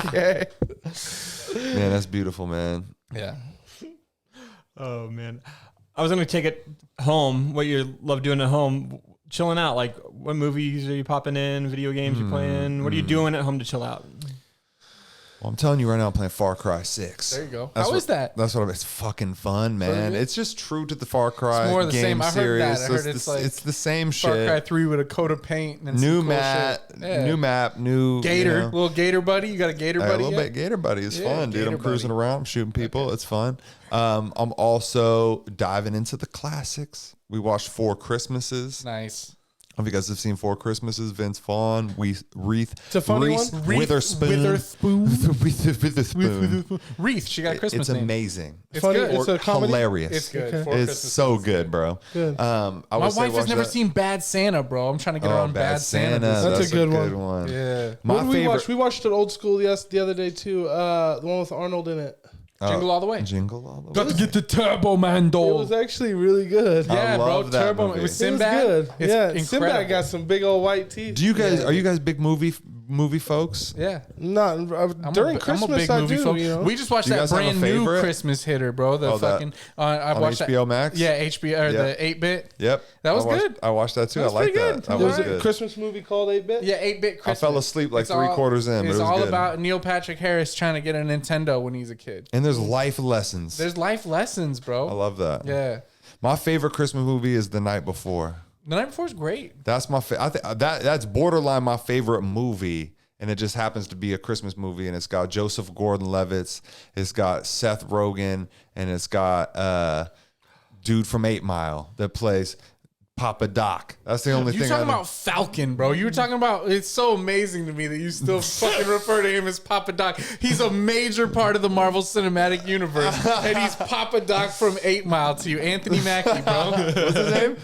Okay. Man, that's beautiful, man. yeah. Oh man, I was gonna take it home. What you love doing at home, chilling out. Like, what movies are you popping in? Video games you playing? What are you doing at home to chill out? Well, I'm telling you right now, I'm playing Far Cry 6. There you go. That's How what- is that? That's what it's fucking fun, man. It's just true to the Far Cry It's more of the game same. I heard series. that. I So heard it's like it's the same Far Cry shit. 3 with a coat of paint and New some cool map, shit. Yeah. new map, new Gator, you know. little Gator buddy. You got a Gator Hey, buddy? a little yet? bit Gator Buddy is Yeah, fun, dude. Gator I'm cruising Buddy. around, I'm shooting people. It's fun. I'm also diving into the classics. We watched 4 Christmases. Nice. If you guys have seen Four Christmases, Vince Vaughn, Reese It's a funny one. Witherspoon. Witherspoon. Wreath. She got a Christmas It's name. amazing. It's Funny. good. It's a comedy. Hilarious. It's good. Okay. Four It's Christmases so is good, bro. Good. I My would say wife has watch never that. seen Bad Santa, bro. I'm trying to get her on Bad Santa. That's a good one. Yeah. My What did we favorite. watch? We watched it old school the other day too. The one with Arnold in it. Jingle All the Way. Jingle all the way. Got to get the Turbo Man It doll. was actually really good. Yeah, bro. love that Turbo. movie. It was It Sinbad. It was good. It's Yeah, incredible. Sinbad got some big old white teeth. Do you guys? Are you guys big movie folks? Yeah. Not during Christmas. I do. folk. You know? We just watched Do you that guys have a brand new favorite? Christmas hitter, bro. The Oh, that- fucking I On watched HBO that. Max? Yeah, HBO or Yeah. the 8-bit. Yep. That was I watched- good. I watched that too. That was I like pretty that. good. That There was was a good. Christmas movie called 8-Bit. Yeah, 8-bit Christmas. fell asleep like It's three-quarters in, but It's it was all good. about Neil Patrick Harris trying to get a Nintendo when he's a kid. And there's life lessons. There's life lessons, bro. I love that. Yeah. My favorite Christmas movie is The Night Before. The Night Before is great. That's my I think that's borderline my favorite movie, and it just happens to be a Christmas movie, and it's got Joseph Gordon-Levitt, it's got Seth Rogen, and it's got dude from 8 Mile that plays Papa Doc. That's the only You thing. talking I know. about Falcon, bro. You were talking about, it's so amazing to me that you still fucking refer to him as Papa Doc. He's a major part of the Marvel Cinematic Universe, and he's Papa Doc from 8 Mile to you. Anthony Mackie, bro. What's his name?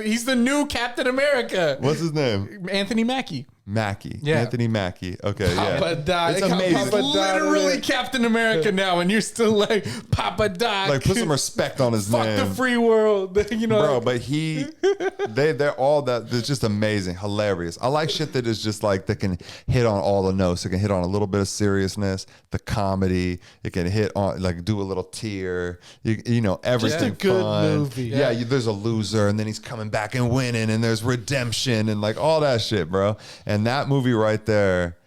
He's the new Captain America. What's his name? Anthony Mackie. Mackie. Yeah. Anthony Mackie. Okay, Papa yeah. Doc. It's They call amazing. Papa Doc. Literally Captain America now, and you're still like Papa Doc. Like put some respect on his Fuck name. the free world, you know. Bro, but they're all that. It's just amazing, hilarious. I like shit that is just like that can hit on all the notes. It can hit on a little bit of seriousness, the comedy. It can hit on like do a little tear. You know everything. Just a good fun. movie. Yeah, there's a loser, and then he's coming back and winning, and there's redemption, and like all that shit, bro. And that movie right there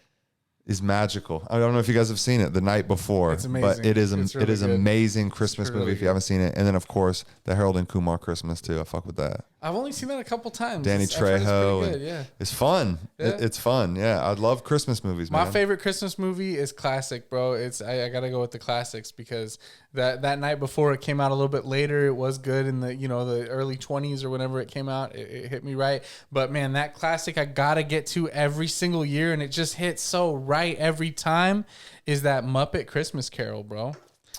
is magical. I don't know if you guys have seen it, The Night Before. It's amazing. But it is It's it really is good. amazing Christmas It's really movie if you good. haven't seen it. And then of course the Harold and Kumar Christmas too. I fuck with that. I've only seen that a couple times. Danny I've heard it's Trejo. pretty And good, yeah. It's fun. Yeah. It's fun. Yeah, I love Christmas movies, man. My favorite Christmas movie is classic, bro. It's I gotta go with the classics because that Night Before, it came out a little bit later. It was good in the the early 20s or whenever it came out. It hit me right. But man, that classic I gotta get to every single year, and it just hits so right every time. Is that Muppet Christmas Carol, bro?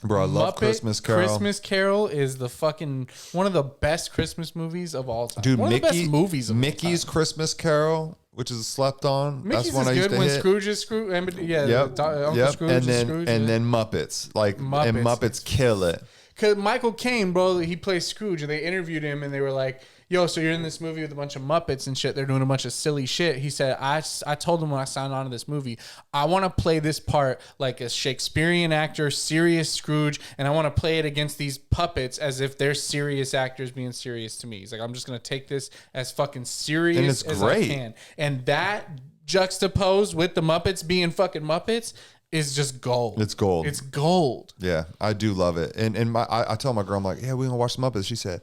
Bro, I love Muppet Christmas Carol. Christmas Carol is the fucking one of the best Christmas movies of all time. Dude, one of the best movies of Mickey's all time. Christmas Carol, which is slept on. Mickey's That's one is I used good to when hit. Scrooge is Scrooge. Yeah, Yep. Uncle Yep. Scrooge And is then Scrooge. and yeah. then Muppets. Like and Muppets. Muppets kill it. Because Michael Caine, bro, he plays Scrooge, and they interviewed him, and they were like, yo, so you're in this movie with a bunch of Muppets and shit. They're doing a bunch of silly shit. He said, I told him when I signed on to this movie, I want to play this part like a Shakespearean actor, serious Scrooge, and I want to play it against these puppets as if they're serious actors being serious to me. He's like, I'm just going to take this as fucking serious And it's as great. I can. And that juxtaposed with the Muppets being fucking Muppets is just gold. It's gold. It's gold. Yeah, I do love it. And I tell my girl, I'm like, yeah, we're gonna watch the Muppets. She said,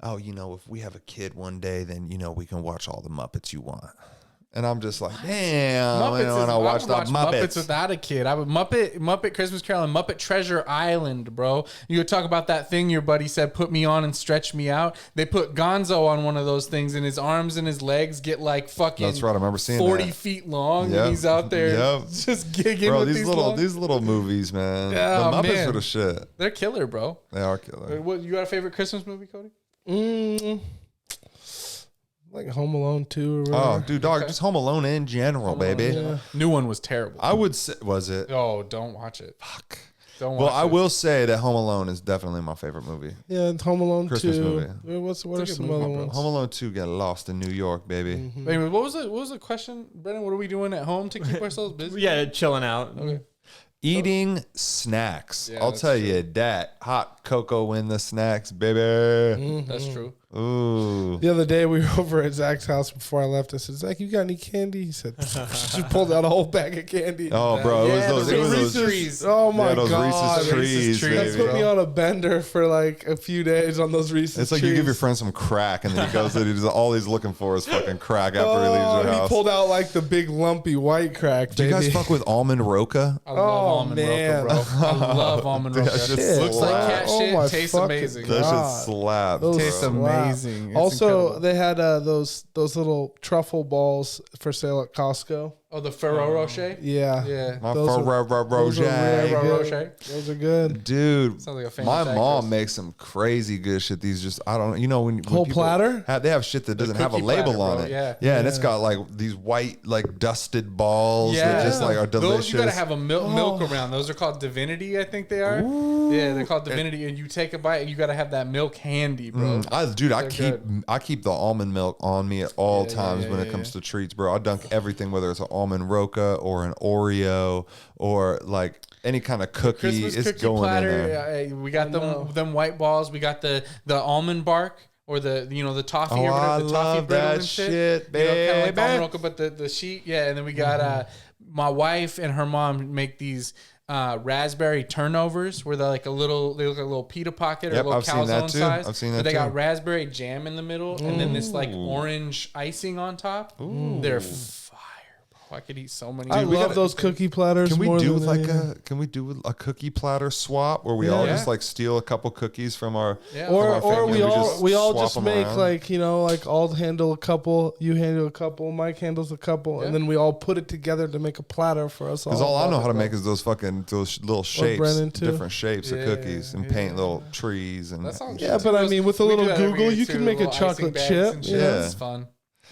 oh, if we have a kid one day, then we can watch all the Muppets you want. And I'm just like, damn, and I watch the Muppets. without a kid. I would Muppet Christmas Carol and Muppet Treasure Island, bro. You would talk about that thing your buddy said, put me on and stretch me out. They put Gonzo on one of those things, and his arms and his legs get like fucking. That's right, I remember seeing 40 that. feet long, Yep. and he's out there Yep. just gigging Bro, with these little movies, man. Yeah, the Muppets man. are the shit. They're killer, bro. They are killer. What you got a favorite Christmas movie, Cody? Like Home Alone 2 or Oh, whatever. dude, dog, just Home Alone in general, baby. Yeah. New one was terrible. I would say, was it? Oh, don't watch it. Fuck. Don't watch Well, it. I will say that Home Alone is definitely my favorite movie. Yeah, and Home Alone Christmas 2. movie. What are good some movie, other bro. ones? Home Alone 2 got lost in New York, baby. Anyway, what was the question, Brennan? What are we doing at home to keep ourselves busy? Yeah, chilling out. Okay. Eating snacks. Yeah, I'll that's tell you that. Hot cocoa in the snacks, baby. That's true. Ooh. The other day we were over at Zach's house before I left. I said, Zach, you got any candy? He said, she pulled out a whole bag of candy. Oh, bro, it Yeah, was the those. Reese's trees. Oh my Yeah, those God. Reese's trees, That's baby. put me on a bender for like a few days on those Reese's It's like trees. you give your friend some crack, and then he goes and all he's looking for is fucking crack after he leaves your He house. pulled out like the big lumpy white crack. Do you guys baby. fuck with almond roca? I love Oh, almond man. roca, bro. I love almond roca. That shit Looks like slaps. cat Oh shit. my Tastes fucking amazing. That God. shit slaps. Those Tastes bro. slap, amazing. It's Also, incredible. they had those little truffle balls for sale at Costco. Oh, the Ferrero Rocher. Yeah, Yeah. My Those are- Ferrero those are Rocher. really Ferrero good. Rocher. Those are good. Dude, Sounds like a famous my mom actress. makes some crazy good shit. These just, I don't, when Whole people platter? they have shit that doesn't have a cookie label platter, on bro. it. Yeah. and it's got like these white, like dusted balls that just like are delicious. Those you gotta have a milk around. Those are called Divinity, I think they are. Yeah, they're called Divinity, and you take a bite, and you gotta have that milk handy, bro. I They're keep the almond milk on me at all times when it comes to treats, bro. I dunk everything, whether it's an almond roca or an Oreo or like any kind of cookie. Christmas It's cookie going platter. in there. We got them white balls. We got the almond bark. Or the toffee Oh, or whatever, the I toffee love brittle that and shit, shit, kind of like baby. almond roca, but the sheet, yeah. And then we got my wife and her mom make these raspberry turnovers where they're like they look like a little pita pocket or Yep, a little I've seen that calzone too. size. I've seen But that they too. got raspberry jam in the middle and then this like orange icing on top. They're fire, bro. I could eat so many. I we love gotta- those cookie platters. Can we more do than like anything. can we do a cookie platter swap where we all Yeah. just like steal a couple cookies from our Yeah. from our Or family we and all swap just them make around? like like I'll handle a couple, you handle a couple, Mike handles a couple, and then we all put it together to make a platter for us all. Because all I know Love how it, to bro. make is those little shapes, Brennan, too. different shapes of cookies, and paint little trees and That sounds Yeah, good, but too. I mean, with a We little do that every Google, year, you too, can make a little icing chocolate bags chip. and Yeah. shit. Yeah. It's fun.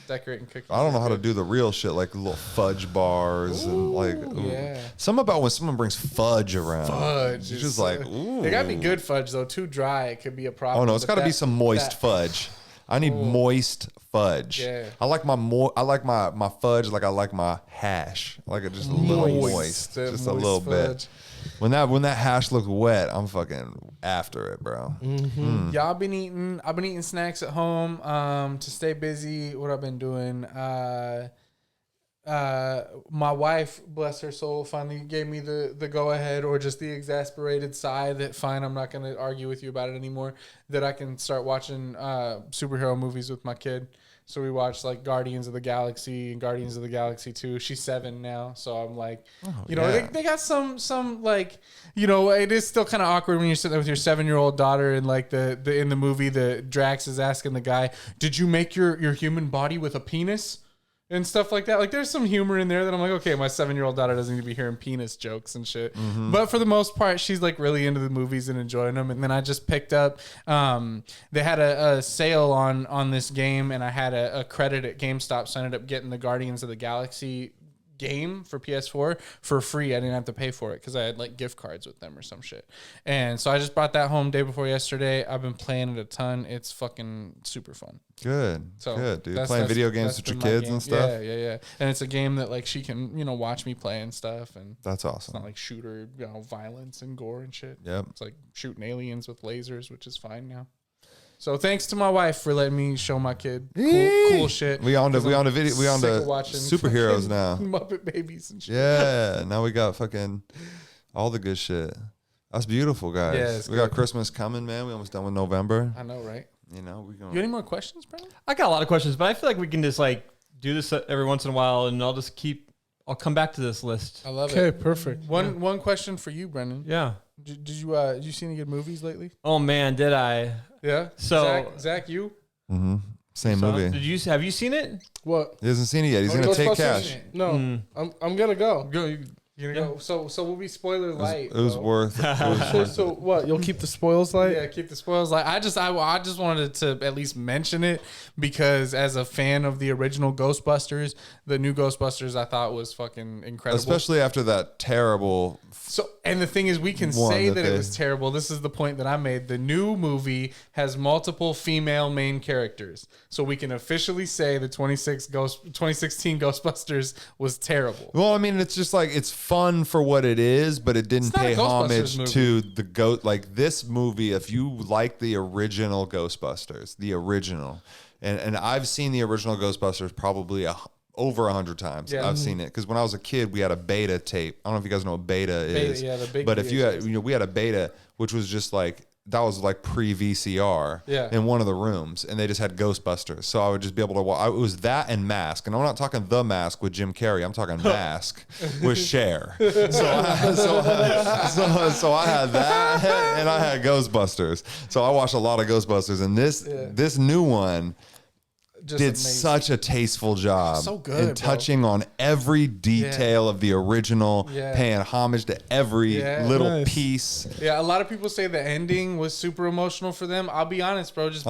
Decorating cookies. I don't know how to is do the real shit like little fudge bars and like yeah. Something about when someone brings fudge around. Fudge. It's is, just like ooh. It gotta be good fudge though. Too dry, it could be a problem. Oh no, it's But got to be that- some moist that- fudge. I need moist fudge. Yeah. I like my fudge like I like my hash. I like it just a little moist, That just a moist little fudge. bit. When that hash looks wet, I'm fucking after it, bro. Yeah, I've been eating snacks at home to stay busy. What I've been doing. My wife, bless her soul, finally gave me the go ahead or just the exasperated sigh that fine, I'm not gonna argue with you about it anymore. That I can start watching superhero movies with my kid. So we watched like Guardians of the Galaxy and Guardians of the Galaxy 2. She's 7 now, so I'm like, yeah. they got some like, it is still kind of awkward when you're sitting there with your 7-year-old daughter and like the in the movie the Drax is asking the guy, "Did you make your human body with a penis?" And stuff like that. Like there's some humor in there that I'm like, okay, my 7-year-old daughter doesn't need to be hearing penis jokes and shit. But for the most part, she's like really into the movies and enjoying them. And then I just picked up, they had a sale on this game and I had a credit at GameStop. So I ended up getting the Guardians of the Galaxy game for PS4 for free. I didn't have to pay for it because I had like gift cards with them or some shit. And so I just brought that home day before yesterday. I've been playing it a ton. It's fucking super fun. Good, So good, dude. that's- Playing video that's games with your been my kids game. and stuff. Yeah. And it's a game that like she can, watch me play and stuff. And That's it's awesome. not like shooter, violence and gore and shit. Yep. It's like shooting aliens with lasers, which is fine now. So thanks to my wife for letting me show my kid cool shit. We on to 'Cause I'm sick of to watching superheroes fucking now. Muppet Babies and shit. Yeah, now we got fucking all the good shit. That's beautiful, guys. Yeah, it's we got good. Christmas coming, man. We almost done with November. I know, right? We You going. got any more questions, bro? I got a lot of questions, but I feel like we can just like do this every once in a while, and I'll come back to this list. I love Okay, it. perfect. One question for you, Brendan. Yeah. Did you see any good movies lately? Oh man, did I? Yeah. So- Zach, you? Same So, movie. have you seen it? What? He hasn't seen it yet. He's Oh, gonna take Ghostbusters? cash. No, I'm gonna go. Go. You gonna go? So we'll be spoiler light. It was bro. worth. It was worth So what? You'll keep the spoils light? Yeah, keep the spoils light. I just wanted to at least mention it because as a fan of the original Ghostbusters, the new Ghostbusters I thought was fucking incredible. Especially after that terrible. So, and the thing is, we can One say that that it they- was terrible. This is the point that I made. The new movie has multiple female main characters, so we can officially say the 2016 Ghostbusters was terrible. Well, I mean, it's just like it's fun for what it is, but it didn't It's not a pay Ghostbusters homage to the ghost. Like this movie, if you like the original Ghostbusters, the original, and I've seen the original Ghostbusters probably over 100 times. Yeah. I've seen it because when I was a kid, we had a beta tape. I don't know if you guys know what beta is. Yeah, the big But if you had, VHS. we had a beta, which was just like that was like pre-VCR in one of the rooms, and they just had Ghostbusters. So I would just be able to watch. It was that and Mask. And I'm not talking The Mask with Jim Carrey. I'm talking Mask with Cher. So I had that, and I had Ghostbusters. So I watched a lot of Ghostbusters, and this new one Just did amazing. such a tasteful job So good, in touching on every detail of the original, paying homage to every little piece. Yeah, a lot of people say the ending was super emotional for them. I'll be honest, bro. Just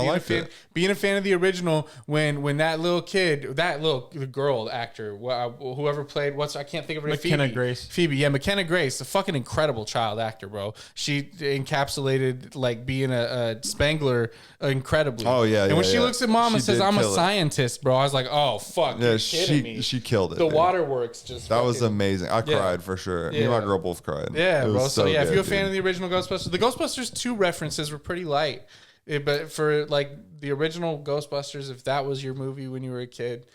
being a fan of the original, when that little kid, the girl actor, whoever played, I can't think of her name. McKenna Grace. Phoebe, yeah, McKenna Grace, a fucking incredible child actor, bro. She encapsulated like being a Spangler incredibly. Oh yeah, and when she yeah. looks at mom and She says, did "I'm a kill it. scientist," bro, I was like, "Oh fuck, Yeah, you're kidding me." she killed it. The dude. waterworks just That was fucking- amazing. I cried for sure. Me and my girl both cried. Yeah, It was bro. So yeah, if good, you're a fan dude. of the original Ghostbusters, the Ghostbusters 2 references were pretty light. But for like the original Ghostbusters, if that was your movie when you were a kid,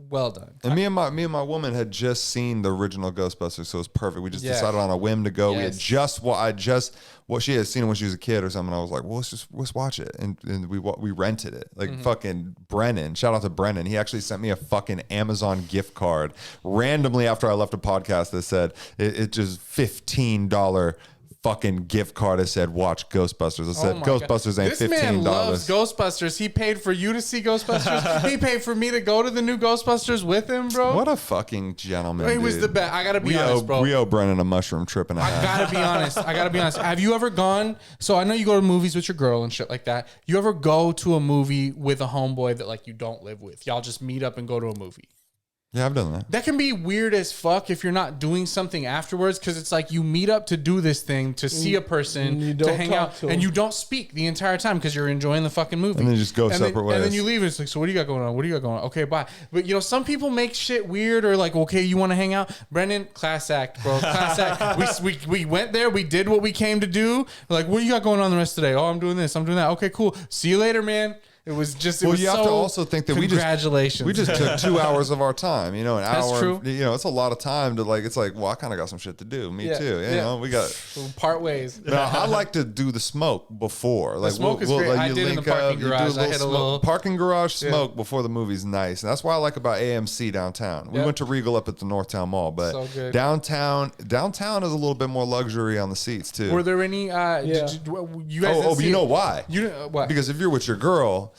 well done. And me and my woman had just seen the original Ghostbusters, so it was perfect. We just Yeah. decided on a whim to go. We had Yes. what she had seen when she was a kid or something. I was like, well, let's watch it, and we rented it. Like fucking Brennan. Shout out to Brennan. He actually sent me a fucking Amazon gift card randomly after I left a podcast that said it just $15 fucking gift card. I said, watch Ghostbusters. I said, Oh my Ghostbusters God. ain't This man loves $15. Ghostbusters. He paid for you to see Ghostbusters. He paid for me to go to the new Ghostbusters with him, bro. What a fucking gentleman. He was dude. the best. I gotta be We honest, bro. owe Brennan a mushroom trip and a I half. gotta be honest. Have you ever gone? So I know you go to movies with your girl and shit like that. You ever go to a movie with a homeboy that like you don't live with? Y'all just meet up and go to a movie. Yeah, I've done that. That can be weird as fuck if you're not doing something afterwards, because it's like you meet up to do this thing, to see a person, You to don't hang talk out, to and 'em. you don't speak the entire time because you're enjoying the fucking movie. And then you just go separate ways. And then you leave and it's like, so what do you got going on? What do you got going on? Okay, bye. But you know, some people make shit weird or like, okay, you want to hang out? Brendan, class act, bro. Class act. We went there. We did what we came to do. We're like, what you got going on the rest of the day? Oh, I'm doing this. I'm doing that. Okay, cool. See you later, man. It was just, Well, you have to also think that congratulations. we just took 2 hours of our time, you know, an That's hour. true. You know, it's a lot of time to like, it's like, well, I kind of got some shit to do. Me Yeah, too. You yeah. know, we got, part ways. now, I like to do the smoke before. Like, smoke is great. like, I you did in link the parking up, you do garage. I hit a little- parking garage smoke before the movie's nice. And that's why I like about AMC downtown. We Yep. went to Regal up at the Northtown Mall, but So good. downtown is a little bit more luxury on the seats too. Were there any, you guys but didn't see you know it? why? What? Because if you're with your girl,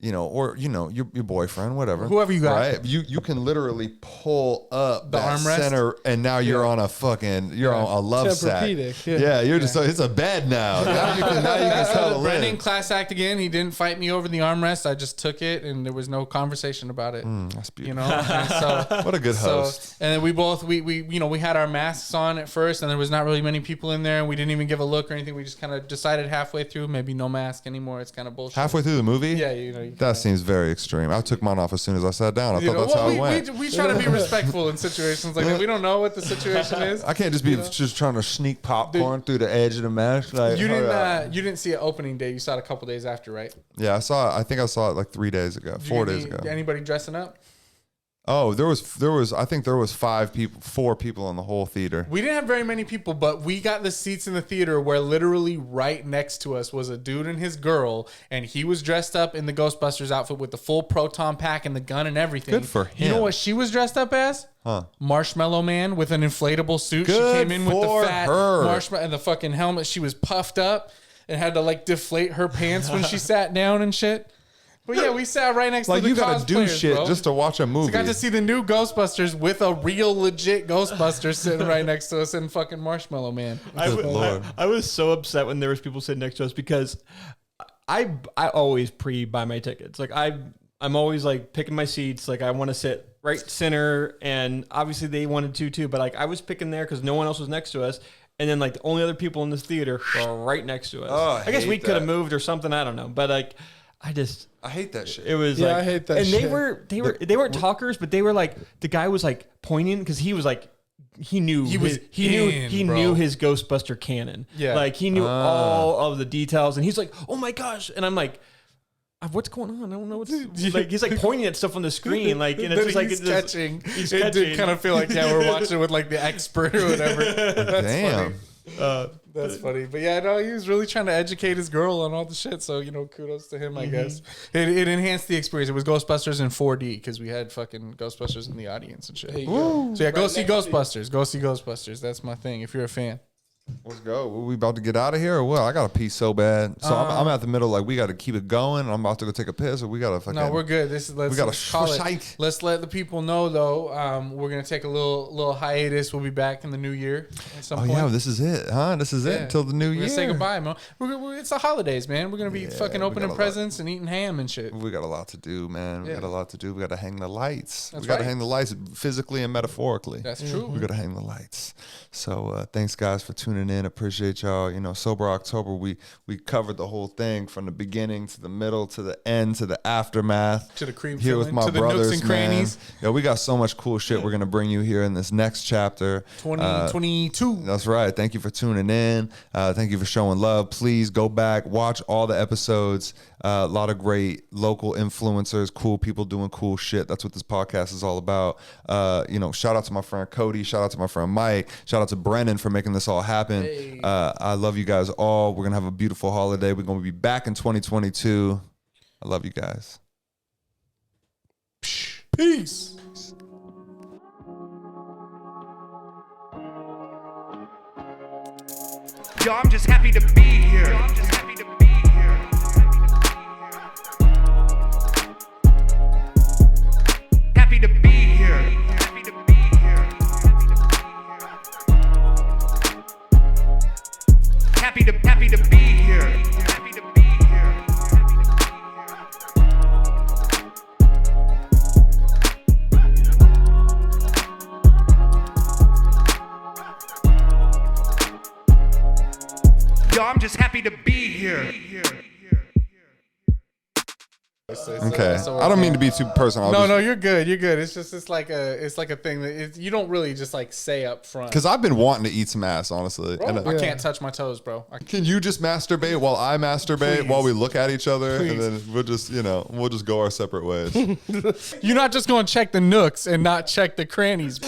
you know, or you know, your boyfriend, whatever, Whoever you got. right? You can literally pull up The that armrest? center, and now you're on a fucking, you're on a love sack. Tempur-Pedic, Yeah, you're just it's a bed now. Now you can settle Brendan in. class act again. He didn't fight me over the armrest. I just took it, and there was no conversation about it. That's You beautiful. know, and so What a good host. and then we both we you know, we had our masks on at first, and there was not really many people in there, and we didn't even give a look or anything. We just kind of decided halfway through, maybe no mask anymore. It's kind of bullshit. Halfway through the movie, Yeah, you know. You that seems very extreme. I took mine off as soon as I sat down. I you thought know, that's how well, it went. we try to be respectful in situations like that. We don't know what the situation is. I can't just be just trying to sneak popcorn through the edge of the mask. Like, You hold up. didn't you didn't see it opening day. You saw it a couple days after, right? Yeah, I think I saw it like 3 days ago, Did you 4 get days ago. Anybody dressing up? Oh, there was. I think there was 4 people in the whole theater. We didn't have very many people, but we got the seats in the theater where literally right next to us was a dude and his girl, and he was dressed up in the Ghostbusters outfit with the full proton pack and the gun and everything. Good for You know him. what she was dressed up as? Huh. Marshmallow Man with an inflatable suit. Good She came in with for the fat her. marshmallow and the fucking helmet. She was puffed up and had to like deflate her pants when she sat down and shit. But yeah, we sat right next Like to the you gotta do cosplayers, shit bro. just to watch a movie. I got to see the new Ghostbusters with a real legit Ghostbuster sitting right next to us and fucking Marshmallow Man. Lord. I was so upset when there was people sitting next to us because I always pre-buy my tickets. Like I'm always like picking my seats. Like I want to sit right center, and obviously they wanted to too. But like I was picking there because no one else was next to us. And then like the only other people in this theater were right next to us. Oh, I I guess hate we could have that. moved or something. I don't know. But like I hate that shit. it was Yeah, like, I hate that and shit. they weren't talkers, but they were like, the guy was like pointing because he was like, he knew He was he bro. knew his Ghostbuster canon. Yeah. Like he knew all of the details, and he's like, oh my gosh, and I'm like, what's going on? I don't know what's like. He's like pointing at stuff on the screen, like, and it's just like he's it's just- catching. he's It did catching. kind of feel like, yeah, we're watching it with like the expert or whatever. That's Damn. funny. That's funny. But yeah, no, he was really trying to educate his girl on all the shit. So, kudos to him, I guess. It enhanced the experience. It was Ghostbusters in 4D because we had fucking Ghostbusters in the audience and shit. So yeah, go see Ghostbusters. Go see Ghostbusters. That's my thing if you're a fan. Let's go. Are we about to get out of here or what? I got to pee so bad. So I'm at the middle, like, we got to keep it going. I'm about to go take a piss, or we got to fucking... No, we're good. Let's call it. shite. Let's let the people know, though. We're going to take a little hiatus. We'll be back in the new year at some point. Yeah, this is it, huh? This is it until the new year. Say goodbye, man. It's the holidays, man. We're going to be fucking opening presents and eating ham and shit. We got a lot to do, man. We got a lot to do. We got to hang the lights. That's we got to right. hang the lights physically and metaphorically. That's true. We got to hang the lights. So thanks, guys, for tuning in. Appreciate y'all. Sober October, we covered the whole thing from the beginning to the middle to the end to the aftermath. To the cream here filling, with my to the brothers, nooks and crannies. man. Yeah, we got so much cool shit we're going to bring you here in this next chapter. 2022. That's right. Thank you for tuning in. Thank you for showing love. Please go back, watch all the episodes. A lot of great local influencers, cool people doing cool shit. That's what this podcast is all about. Shout out to my friend Cody. Shout out to my friend Mike. Shout out to Brennan for making this all happen. Hey. I love you guys all. We're going to have a beautiful holiday. We're going to be back in 2022. I love you guys. Peace. Yo, I'm just happy to be here. I'm just happy to be here. Happy to be here. Happy to be here. Happy to be here. Happy to be here. Yo, I'm just happy to be here. Okay. I don't mean to be too personal. No, you're good. You're good. It's like a thing that you don't really just like say up front. Because I've been wanting to eat some ass, honestly. Bro, I can't touch my toes, bro. Can you just masturbate while I masturbate Please. while we look at each other? Please. And then we'll just go our separate ways. You're not just going to check the nooks and not check the crannies.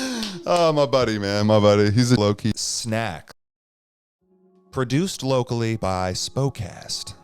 Oh, my buddy, man. My buddy. He's a low-key snack. Produced locally by Spokane.